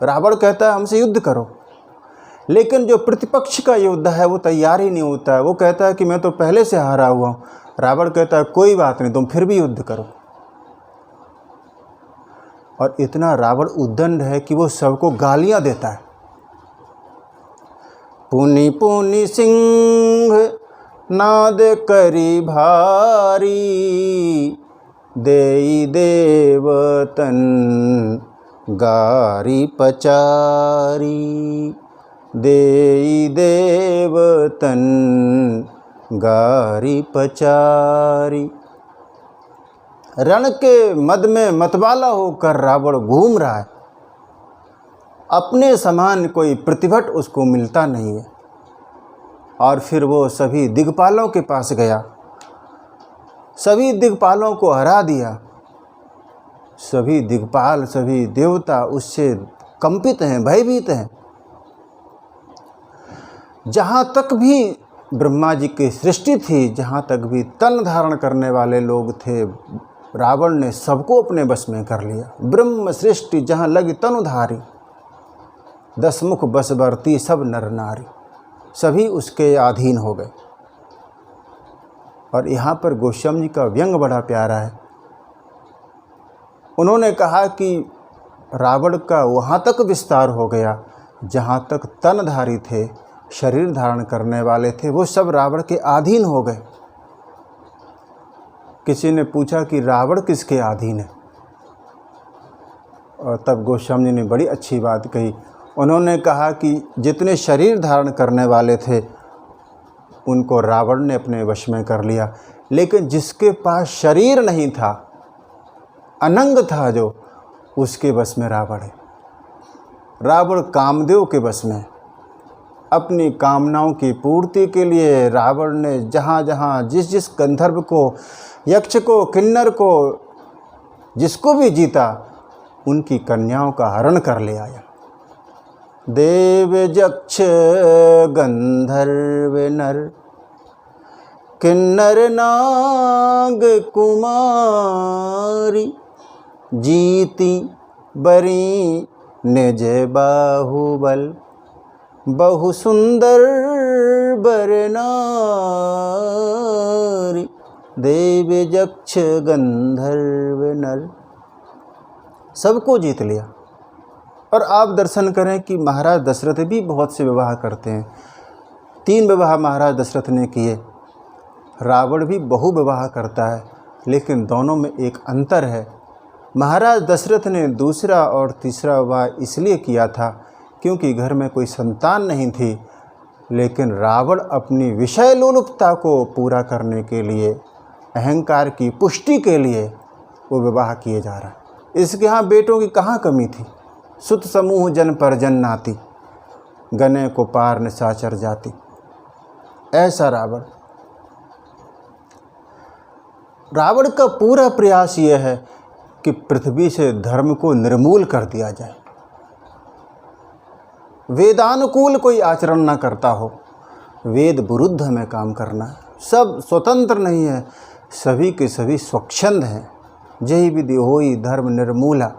रावण कहता है हमसे युद्ध करो, लेकिन जो प्रतिपक्ष का योद्धा है वो तैयार ही नहीं होता है। वो कहता है कि मैं तो पहले से हारा हुआ हूँ। रावण कहता है कोई बात नहीं, तुम फिर भी युद्ध करो। और इतना रावण उद्दंड है कि वो सबको गालियां देता है। पुनि पुनि सिंह नाद करी भारी, देई देवतन गारी पचारी। देई देवतन गारी पचारी। रण के मद में मतवाला होकर रावण घूम रहा है। अपने समान कोई प्रतिभट उसको मिलता नहीं है। और फिर वो सभी दिग्पालों के पास गया, सभी दिग्पालों को हरा दिया। सभी दिग्पाल, सभी देवता उससे कंपित हैं, भयभीत हैं। जहाँ तक भी ब्रह्मा जी की सृष्टि थी, जहाँ तक भी तन धारण करने वाले लोग थे, रावण ने सबको अपने बस में कर लिया। ब्रह्म सृष्टि जहाँ लगी तनुधारी, 10 मुख बस बरती सब नर नारी, सभी उसके अधीन हो गए। और यहाँ पर गोस्वामी जी का व्यंग बड़ा प्यारा है। उन्होंने कहा कि रावण का वहाँ तक विस्तार हो गया जहाँ तक तनधारी थे, शरीर धारण करने वाले थे, वो सब रावण के अधीन हो गए। किसी ने पूछा कि रावण किसके अधीन है, और तब गोस्वामी जी ने बड़ी अच्छी बात कही। उन्होंने कहा कि जितने शरीर धारण करने वाले थे उनको रावण ने अपने वश में कर लिया, लेकिन जिसके पास शरीर नहीं था, अनंग था जो, उसके बस में रावण है। रावण कामदेव के बस में। अपनी कामनाओं की पूर्ति के लिए रावण ने जहाँ जहाँ जिस गंधर्व को, यक्ष को, किन्नर को, जिसको भी जीता, उनकी कन्याओं का हरण कर ले आया। देव यक्ष गंधर्व नर, किन्नर नाग कुमारी, जीती बरी निज बाहुबल, बहु सुंदर बर नारी, देव यक्ष गंधर्व नर, सबको जीत लिया। और आप दर्शन करें कि महाराज दशरथ भी बहुत से विवाह करते हैं। 3 विवाह महाराज दशरथ ने किए। रावण भी बहु विवाह करता है, लेकिन दोनों में एक अंतर है। महाराज दशरथ ने दूसरा और तीसरा विवाह इसलिए किया था क्योंकि घर में कोई संतान नहीं थी, लेकिन रावण अपनी विषय लोलुपता को पूरा करने के लिए, अहंकार की पुष्टि के लिए वो विवाह किए जा रहा है। इसके यहाँ बेटों की कहाँ कमी थी। सुत समूह जन पर जन नाती, गने को पार निशाचर जाति, ऐसा रावण। रावण का पूरा प्रयास यह है कि पृथ्वी से धर्म को निर्मूल कर दिया जाए। वेदानुकूल कोई आचरण ना करता हो, वेद विरुद्ध हमें काम करना है। सब स्वतंत्र नहीं है, सभी के सभी स्वच्छंद हैं। जही विधि होई धर्म निर्मूला,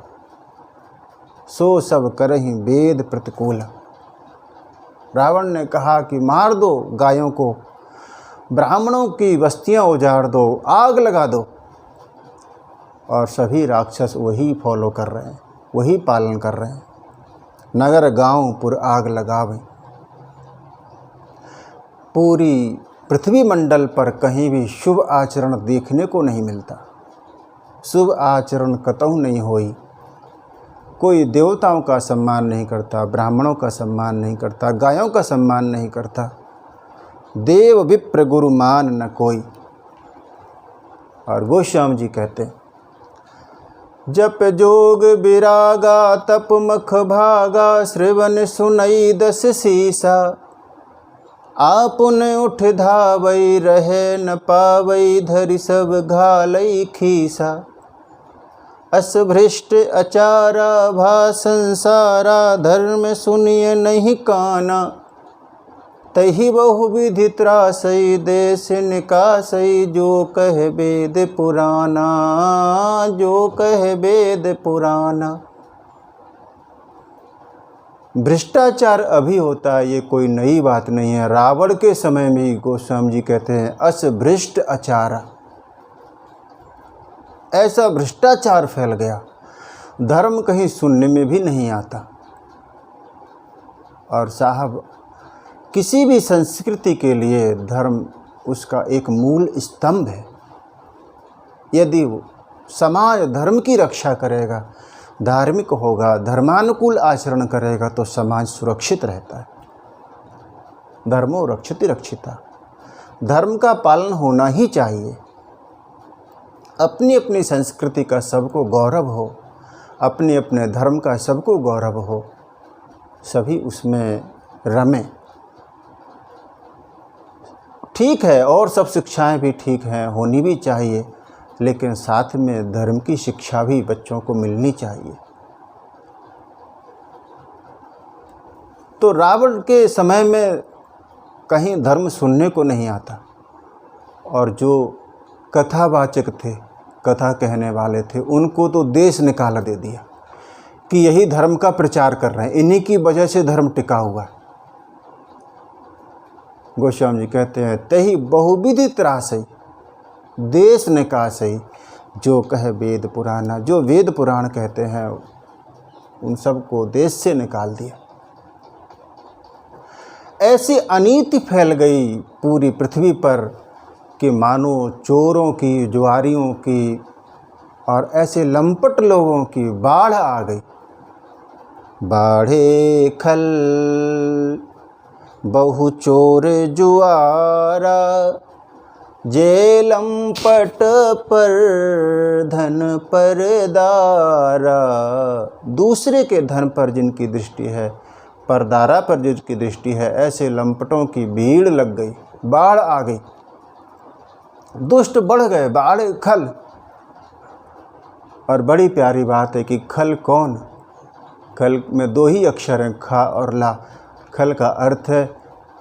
सो सब करहि वेद प्रतिकूला। रावण ने कहा कि मार दो गायों को, ब्राह्मणों की बस्तियां उजाड़ दो, आग लगा दो, और सभी राक्षस वही फॉलो कर रहे हैं, वही पालन कर रहे हैं। नगर गांव पुर आग लगावे, पूरी पृथ्वी मंडल पर कहीं भी शुभ आचरण देखने को नहीं मिलता। शुभ आचरण कतहु नहीं होई। कोई देवताओं का सम्मान नहीं करता, ब्राह्मणों का सम्मान नहीं करता, गायों का सम्मान नहीं करता। देव विप्र गुरु मान न कोई। और गोस्वामी जी कहते, जप जोग विरागा तप मख भागा, श्रवण सुनई 10 शीसा, आपुन उठ धावई रहे न पावई, धरि सब घालई खीसा। अस भ्रष्ट अचारा भा संसारा, धर्म सुनिय नहीं काना, तही बहुविधि त्रासई, देश निकासई, जो कह वेद पुराना, जो कह वेद पुराना। भ्रष्टाचार अभी होता है, ये कोई नई बात नहीं है। रावण के समय में गोस्वामी जी कहते हैं अस भ्रष्ट आचारा, ऐसा भ्रष्टाचार फैल गया, धर्म कहीं सुनने में भी नहीं आता। और साहब, किसी भी संस्कृति के लिए धर्म उसका एक मूल स्तंभ है। यदि वो समाज धर्म की रक्षा करेगा, धार्मिक होगा, धर्मानुकूल आचरण करेगा, तो समाज सुरक्षित रहता है। धर्मो रक्षति रक्षिता, धर्म का पालन होना ही चाहिए। अपनी अपनी संस्कृति का सबको गौरव हो, अपने अपने धर्म का सबको गौरव हो, सभी उसमें रमें। ठीक है, और सब शिक्षाएं भी ठीक हैं, होनी भी चाहिए, लेकिन साथ में धर्म की शिक्षा भी बच्चों को मिलनी चाहिए। तो रावण के समय में कहीं धर्म सुनने को नहीं आता, और जो कथावाचक थे, कथा कहने वाले थे, उनको तो देश निकाला दे दिया कि यही धर्म का प्रचार कर रहे हैं, इन्हीं की वजह से धर्म टिका हुआ। गोस्वामी जी कहते हैं तही बहुविधि त्रासई देश निकासई जो कहे वेद पुराना। जो वेद पुराण कहते हैं उन सबको देश से निकाल दिया। ऐसी अनीति फैल गई पूरी पृथ्वी पर कि मानो चोरों की, जुआरियों की और ऐसे लंपट लोगों की बाढ़ आ गई। बाढ़े खल बहु चोर जुआरा जे लंपट पर धन पर दारा। दूसरे के धन पर जिनकी दृष्टि है, परदारा पर जिनकी दृष्टि है, ऐसे लंपटों की भीड़ लग गई, बाढ़ आ गई, दुष्ट बढ़ गए। बाढ़ खल, और बड़ी प्यारी बात है कि खल कौन? खल में दो ही अक्षर हैं, खा और ला। खल का अर्थ है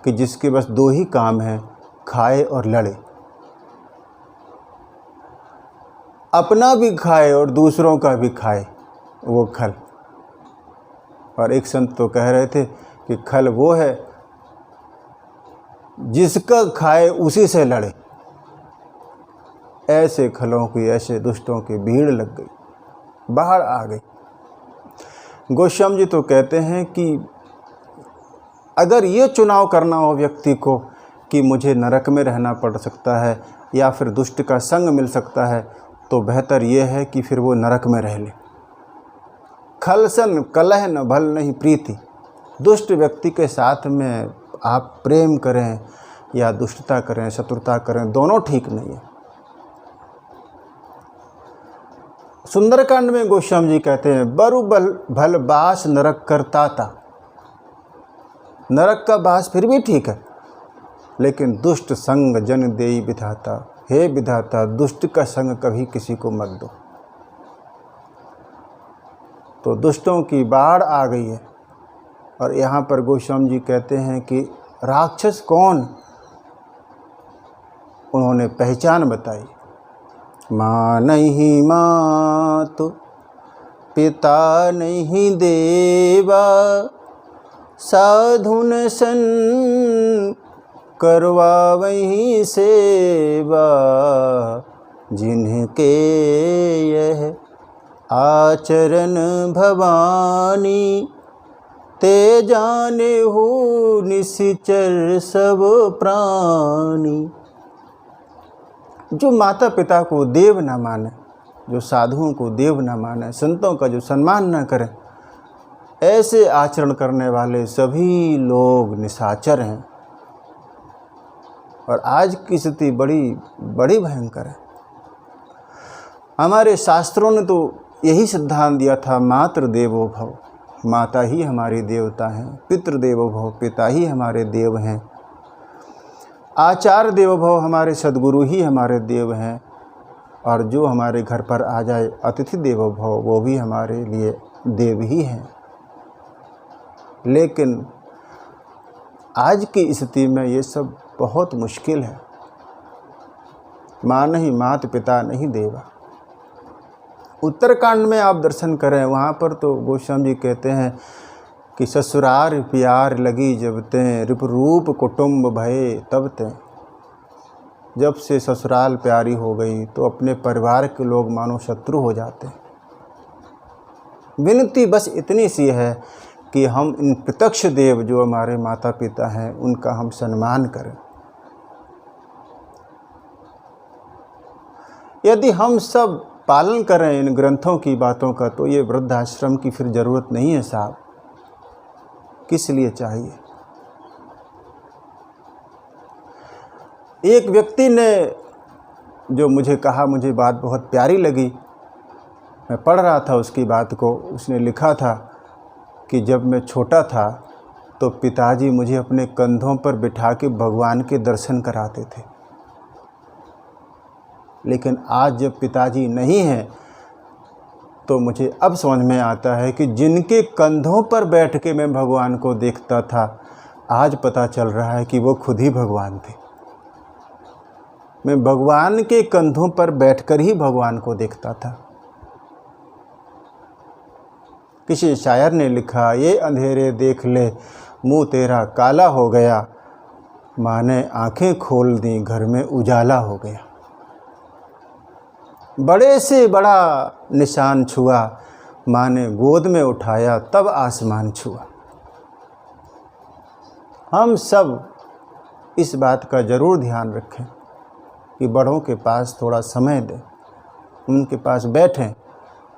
कि जिसके बस दो ही काम हैं, खाए और लड़े, अपना भी खाए और दूसरों का भी खाए, वो खल। और एक संत तो कह रहे थे कि खल वो है जिसका खाए उसी से लड़े। ऐसे खलों की, ऐसे दुष्टों की भीड़ लग गई, बाहर आ गई। गोस्वामी जी तो कहते हैं कि अगर ये चुनाव करना हो व्यक्ति को कि मुझे नरक में रहना पड़ सकता है या फिर दुष्ट का संग मिल सकता है, तो बेहतर ये है कि फिर वो नरक में रह ले। खलसन कलह न भल नहीं प्रीति। दुष्ट व्यक्ति के साथ में आप प्रेम करें या दुष्टता करें, शत्रुता करें, दोनों ठीक नहीं है। सुंदरकांड में गोस्वामी जी कहते हैं बरु भल बास नरक करता था। नरक का बास फिर भी ठीक है, लेकिन दुष्ट संग जन देई विधाता। हे विधाता, दुष्ट का संग कभी किसी को मत दो। तो दुष्टों की बाढ़ आ गई है। और यहाँ पर गोस्वामी जी कहते हैं कि राक्षस कौन? उन्होंने पहचान बताई। माँ नहीं मात, पिता नहीं देवा, साधुन सन करवा वही सेवा। जिनके यह आचरण भवानी, ते जाने हो निश्चर सब प्राणी। जो माता पिता को देव न माने, जो साधुओं को देव न माने, संतों का जो सम्मान न करें, ऐसे आचरण करने वाले सभी लोग निशाचर हैं। और आज की स्थिति बड़ी भयंकर है। हमारे शास्त्रों ने तो यही सिद्धांत दिया था, मातृ देवो भव, माता ही हमारी देवता हैं। पितृ देवो भव, पिता ही हमारे देव हैं। आचार्य देवो भव, हमारे सद्गुरु ही हमारे देव हैं। और जो हमारे घर पर आ जाए, अतिथि देवो भव, वो भी हमारे लिए देव ही हैं। लेकिन आज की स्थिति में ये सब बहुत मुश्किल है। माँ नहीं मात, पिता नहीं देवा। उत्तरकांड में आप दर्शन करें, वहाँ पर तो गोस्वामी जी कहते हैं कि ससुरार प्यार लगी जब तें, रिपरूप कुटुंब भये तब तें। जब से ससुराल प्यारी हो गई तो अपने परिवार के लोग मानो शत्रु हो जाते हैं। विनती बस इतनी सी है कि हम इन प्रत्यक्ष देव जो हमारे माता पिता हैं, उनका हम सम्मान करें। यदि हम सब पालन करें इन ग्रंथों की बातों का, तो ये वृद्धाश्रम की फिर ज़रूरत नहीं है साहब। किस लिए चाहिए? एक व्यक्ति ने जो मुझे कहा, मुझे बात बहुत प्यारी लगी। मैं पढ़ रहा था उसकी बात को। उसने लिखा था कि जब मैं छोटा था तो पिताजी मुझे अपने कंधों पर बिठा के भगवान के दर्शन कराते थे, लेकिन आज जब पिताजी नहीं हैं तो मुझे अब समझ में आता है कि जिनके कंधों पर बैठ के मैं भगवान को देखता था, आज पता चल रहा है कि वो खुद ही भगवान थे। मैं भगवान के कंधों पर बैठकर ही भगवान को देखता था। किसी शायर ने लिखा, ये अंधेरे देख ले मुंह तेरा काला हो गया, माँ ने आंखें खोल दी घर में उजाला हो गया। बड़े से बड़ा निशान छुआ, माँ ने गोद में उठाया तब आसमान छुआ। हम सब इस बात का ज़रूर ध्यान रखें कि बड़ों के पास थोड़ा समय दें, उनके पास बैठें,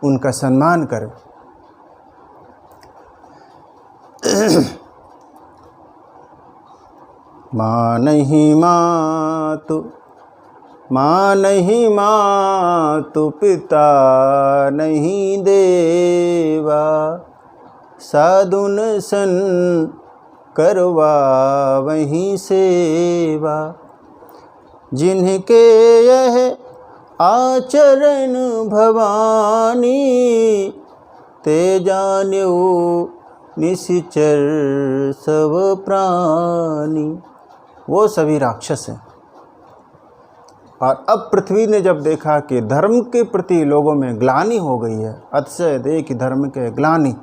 उनका सम्मान करें। माँ नहीं मातु, माँ नहीं मातु, पिता नहीं देवा, साधुन सन करवा वहीं सेवा, जिनके यह आचरण भवानी, ते जान्यो निश्चर सब प्राणी। वो सभी राक्षस हैं। और अब पृथ्वी ने जब देखा कि धर्म के प्रति लोगों में ग्लानि हो गई है, अतिशय देख धर्म के ग्लानि,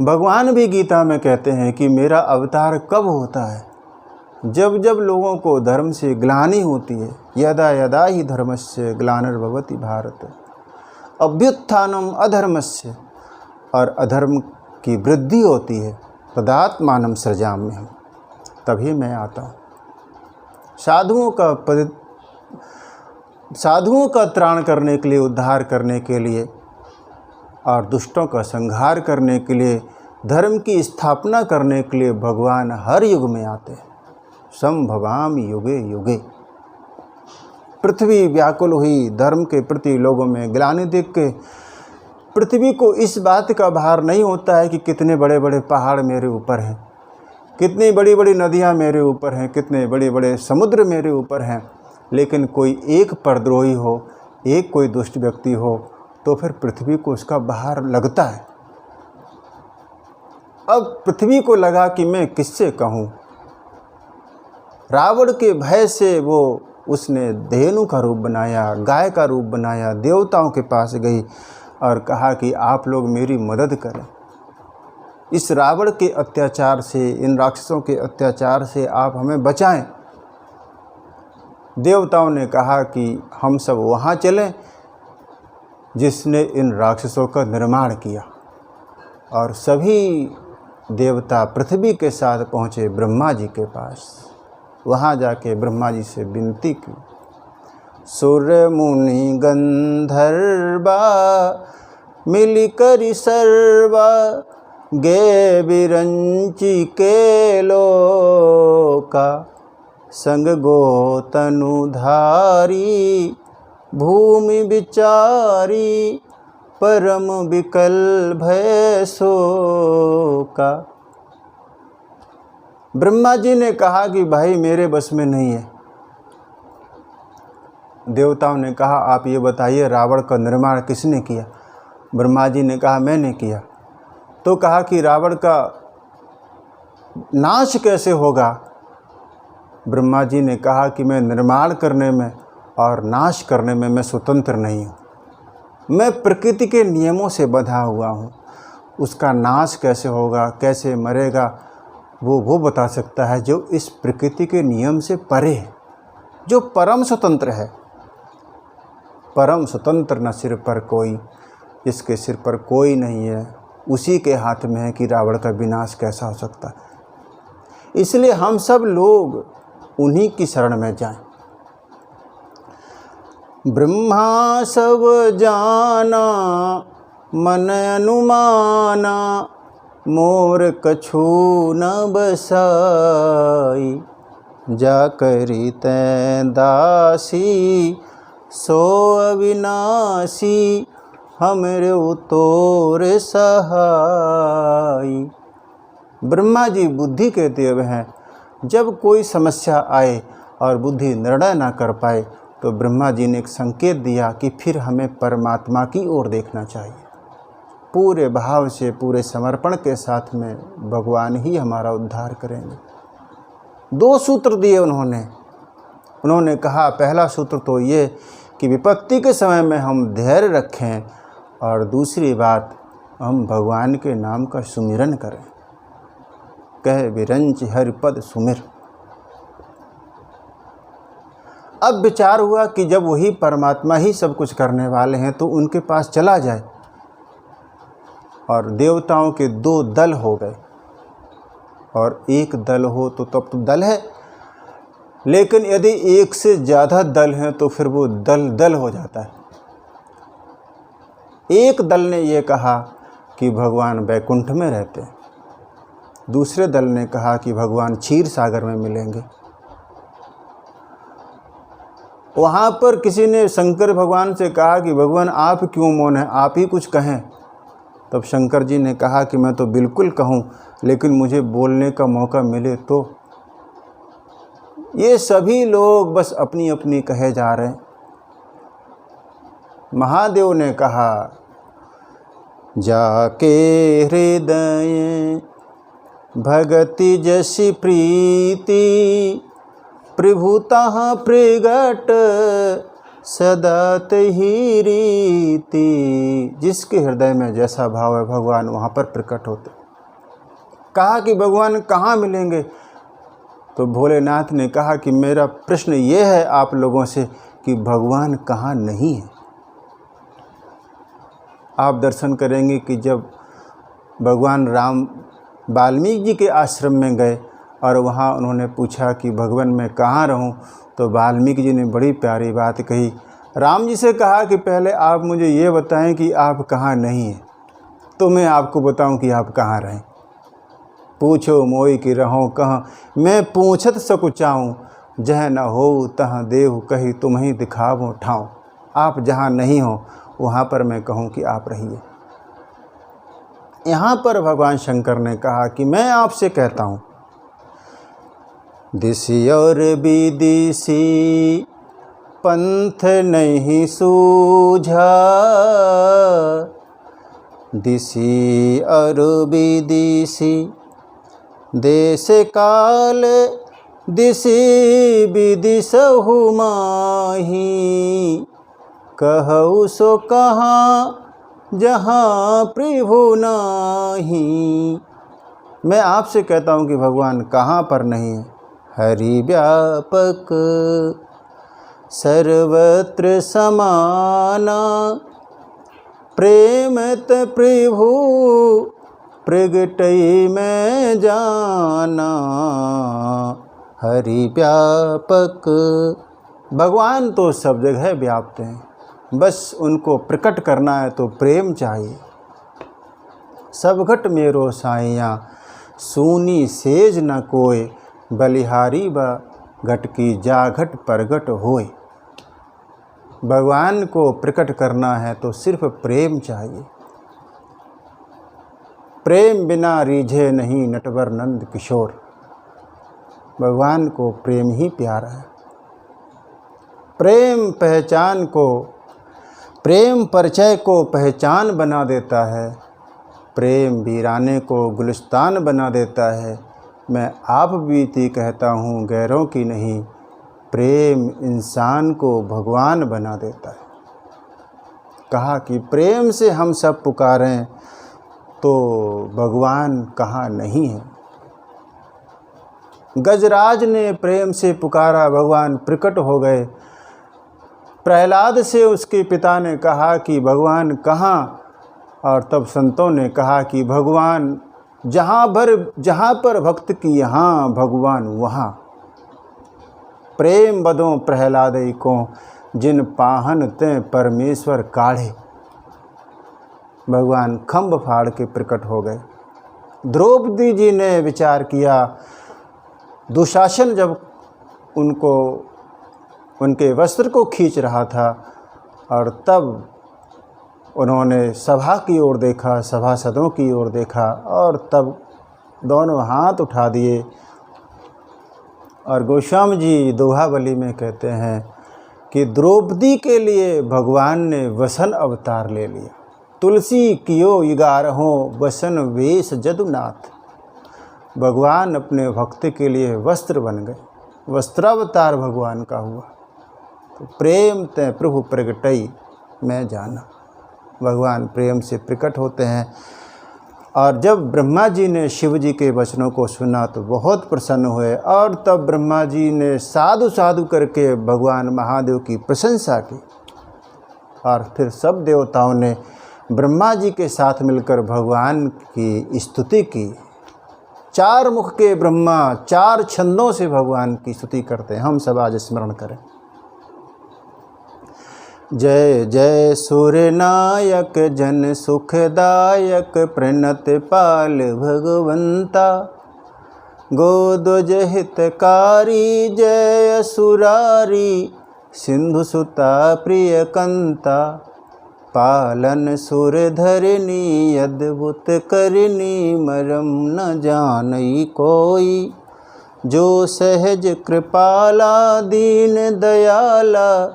भगवान भी गीता में कहते हैं कि मेरा अवतार कब होता है? जब जब लोगों को धर्म से ग्लानि होती है। यदा यदा ही धर्मस्य ग्लानिर्भवति भारत, अभ्युत्थानम अधर्मस्य, और अधर्म की वृद्धि होती है, तदात्मानं सृजाम्यहम्, तभी मैं आता हूँ। साधुओं का त्राण करने के लिए, उद्धार करने के लिए और दुष्टों का संहार करने के लिए, धर्म की स्थापना करने के लिए भगवान हर युग में आते हैं। संभवामि युगे युगे। पृथ्वी व्याकुल हुई धर्म के प्रति लोगों में ग्लानि देख के। पृथ्वी को इस बात का भार नहीं होता है कि कितने बड़े बड़े पहाड़ मेरे ऊपर हैं, कितनी बड़ी बड़ी नदियाँ मेरे ऊपर हैं, कितने बड़े बड़े समुद्र मेरे ऊपर हैं, लेकिन कोई एक परद्रोही हो, एक कोई दुष्ट व्यक्ति हो, तो फिर पृथ्वी को उसका भार लगता है। अब पृथ्वी को लगा कि मैं किससे कहूँ। रावण के भय से उसने धेनु का रूप बनाया, गाय का रूप बनाया, देवताओं के पास गई और कहा कि आप लोग मेरी मदद करें, इस रावण के अत्याचार से, इन राक्षसों के अत्याचार से आप हमें बचाएं। देवताओं ने कहा कि हम सब वहाँ चलें जिसने इन राक्षसों का निर्माण किया, और सभी देवता पृथ्वी के साथ पहुँचे ब्रह्मा जी के पास। वहाँ जाके ब्रह्मा जी से विनती की, सूर्य मुनि गंधर्वा मिलकर सर्वा, गे बिरंची के लोका, संग गो तनुधारी, भूमि विचारी, परम विकल भय शोका। ब्रह्मा जी ने कहा कि भाई मेरे बस में नहीं है। देवताओं ने कहा आप ये बताइए रावण का निर्माण किसने किया? ब्रह्मा जी ने कहा मैंने किया। तो कहा कि रावण का नाश कैसे होगा? ब्रह्मा जी ने कहा कि मैं निर्माण करने में और नाश करने में मैं स्वतंत्र नहीं हूँ, मैं प्रकृति के नियमों से बंधा हुआ हूँ। उसका नाश कैसे होगा, कैसे मरेगा, वो बता सकता है जो इस प्रकृति के नियम से परे है, जो परम स्वतंत्र है। परम स्वतंत्र न सिर पर कोई, जिसके सिर पर कोई नहीं है, उसी के हाथ में है कि रावण का विनाश कैसा हो सकता है। इसलिए हम सब लोग उन्हीं की शरण में जाएं। ब्रह्मा सब जाना मन अनुमाना, मोर कछु न बसाई, जाकरि तैं दासी, सो अविनाशी, हमरे तोर सहाई। ब्रह्मा जी बुद्धि के देव हैं। जब कोई समस्या आए और बुद्धि निर्णय ना कर पाए तो ब्रह्मा जी ने एक संकेत दिया कि फिर हमें परमात्मा की ओर देखना चाहिए। पूरे भाव से, पूरे समर्पण के साथ में भगवान ही हमारा उद्धार करेंगे। 2 सूत्र दिए उन्होंने, उन्होंने कहा पहला सूत्र तो ये कि विपत्ति के समय में हम धैर्य रखें, और दूसरी बात हम भगवान के नाम का सुमिरन करें। कह विरंच हरिपद सुमिर। अब विचार हुआ कि जब वही परमात्मा ही सब कुछ करने वाले हैं तो उनके पास चला जाए, और देवताओं के 2 दल हो गए, और एक दल हो तो तब तो दल है, लेकिन यदि एक से ज़्यादा दल हैं तो फिर वो दल दल हो जाता है। एक दल ने ये कहा कि भगवान वैकुंठ में रहते हैं, दूसरे दल ने कहा कि भगवान क्षीर सागर में मिलेंगे। वहाँ पर किसी ने शंकर भगवान से कहा कि भगवान आप क्यों मौन हैं, आप ही कुछ कहें। तब शंकर जी ने कहा कि मैं तो बिल्कुल कहूँ, लेकिन मुझे बोलने का मौका मिले तो। ये सभी लोग बस अपनी अपनी कहे जा रहे हैं। महादेव ने कहा जाके हृदय भगति जसि प्रीति, प्रभुतः प्रगट सदा तहि रीति। जिसके हृदय में जैसा भाव है भगवान वहाँ पर प्रकट होते। कहा कि भगवान कहाँ मिलेंगे? तो भोलेनाथ ने कहा कि मेरा प्रश्न ये है आप लोगों से कि भगवान कहाँ नहीं है। आप दर्शन करेंगे कि जब भगवान राम वाल्मीकि जी के आश्रम में गए और वहाँ उन्होंने पूछा कि भगवान मैं कहाँ रहूँ, तो वाल्मीकि जी ने बड़ी प्यारी बात कही। राम जी से कहा कि पहले आप मुझे ये बताएं कि आप कहाँ नहीं हैं, तो मैं आपको बताऊं कि आप कहाँ रहें। पूछो मोई कि रहो कहाँ, मैं पूछत सकुचाऊँ, जह न हो तहाँ देहु कही तुम्हें दिखावो ठाऊँ। आप जहाँ नहीं हो वहाँ पर मैं कहूँ कि आप रहिए। यहाँ पर भगवान शंकर ने कहा कि मैं आपसे कहता हूँ, दिशि और विदिशि पंथ नहीं सूझा, दिशि और विदिशि देश काल दिशि विदिशहु माही, कहु सो कहाँ जहाँ प्रभु नाही। मैं आपसे कहता हूँ कि भगवान कहाँ पर नहीं है। हरि व्यापक सर्वत्र समाना, प्रेमत प्रभु प्रगटई में जाना। हरि व्यापक, भगवान तो सब जगह व्याप्त हैं, बस उनको प्रकट करना है तो प्रेम चाहिए। सब घट मेरो साइया सूनी सेज न कोय, बलिहारी व घट की जा घट प्रगट होय। भगवान को प्रकट करना है तो सिर्फ प्रेम चाहिए। प्रेम बिना रीझे नहीं नटवर नंद किशोर। भगवान को प्रेम ही प्यारा है। प्रेम पहचान को, प्रेम परिचय को पहचान बना देता है। प्रेम वीराने को गुलिस्तान बना देता है। मैं आप बीती कहता हूँ गैरों की नहीं, प्रेम इंसान को भगवान बना देता है। कहा कि प्रेम से हम सब पुकारें तो भगवान कहाँ नहीं है। गजराज ने प्रेम से पुकारा, भगवान प्रकट हो गए। प्रहलाद से उसके पिता ने कहा कि भगवान कहाँ, और तब संतों ने कहा कि भगवान जहाँ पर भक्त की यहाँ, भगवान वहाँ। प्रेम बदों प्रहलादई को, जिन पाहन ते परमेश्वर काढ़े। भगवान खम्भ फाड़ के प्रकट हो गए। द्रौपदी जी ने विचार किया, दुशासन जब उनको उनके वस्त्र को खींच रहा था, और तब उन्होंने सभा की ओर देखा, सभासदों की ओर देखा, और तब दोनों हाथ उठा दिए। और गोस्वामी जी दोहावली में कहते हैं कि द्रौपदी के लिए भगवान ने वसन अवतार ले लिया। तुलसी कियो युगारहों वसन वेश जदुनाथ। भगवान अपने भक्त के लिए वस्त्र बन गए। वस्त्रावतार भगवान का हुआ। तो प्रेम ते प्रभु प्रगटई मैं जाना, भगवान प्रेम से प्रकट होते हैं। और जब ब्रह्मा जी ने शिव जी के वचनों को सुना तो बहुत प्रसन्न हुए, और तब ब्रह्मा जी ने साधु साधु करके भगवान महादेव की प्रशंसा की। और फिर सब देवताओं ने ब्रह्मा जी के साथ मिलकर भगवान की स्तुति की। 4 मुख के ब्रह्मा 4 छंदों से भगवान की स्तुति करते हैं। हम सब आज स्मरण करें। जय जय सूर्यनायक जन सुखदायक प्रणत पाल भगवंता, गोध्वज हितकारी जय असुरारी सिंधु सुता प्रिय कंता, पालन सुर धरनी अद्भुत करनी मरम न जानई कोई, जो सहज कृपाला दीन दयाला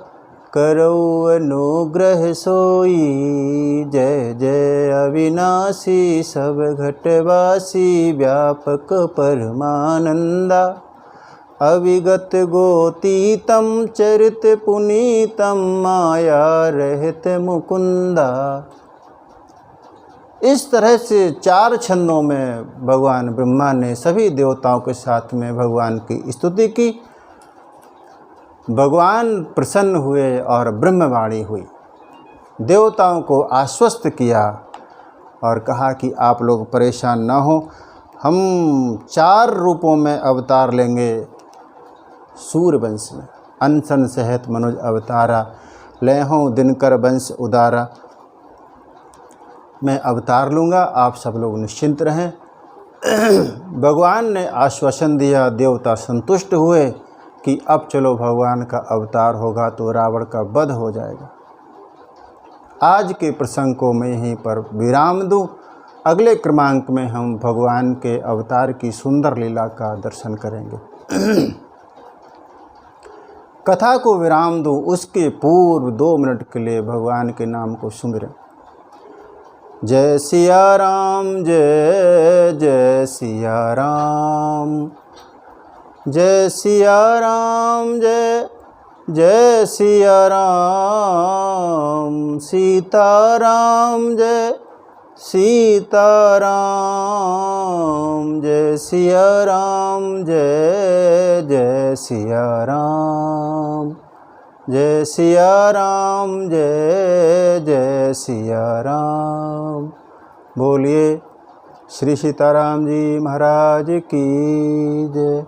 करो अनुग्रह सोई। जय जय अविनाशी सब घटवासी व्यापक परमानंदा, अविगत गोतीतम चरित पुनीतम माया रहित मुकुंदा। इस तरह से 4 छंदों में भगवान ब्रह्मा ने सभी देवताओं के साथ में भगवान की स्तुति की। भगवान प्रसन्न हुए और ब्रह्मवाणी हुई, देवताओं को आश्वस्त किया और कहा कि आप लोग परेशान ना हो, हम 4 रूपों में अवतार लेंगे सूर्यवंश में। अनशन सहित मनुज अवतारा, लहों दिनकर वंश उदारा। मैं अवतार लूँगा, आप सब लोग निश्चिंत रहें। भगवान ने आश्वासन दिया, देवता संतुष्ट हुए कि अब चलो भगवान का अवतार होगा तो रावण का वध हो जाएगा। आज के प्रसंग को मैं यहीं पर विराम दूं। अगले क्रमांक में हम भगवान के अवतार की सुंदर लीला का दर्शन करेंगे। कथा को विराम दूं, उसके पूर्व 2 मिनट के लिए भगवान के नाम को सुमिरें। जय सिया राम जय जय सिया राम, जय सिया राम जय जय सिया राम, सीता राम जय सीता राम, जय सिया राम जय जय सिया राम, जय सिया राम जय जय सिया राम। बोलिए श्री सीताराम जी महाराज की जय।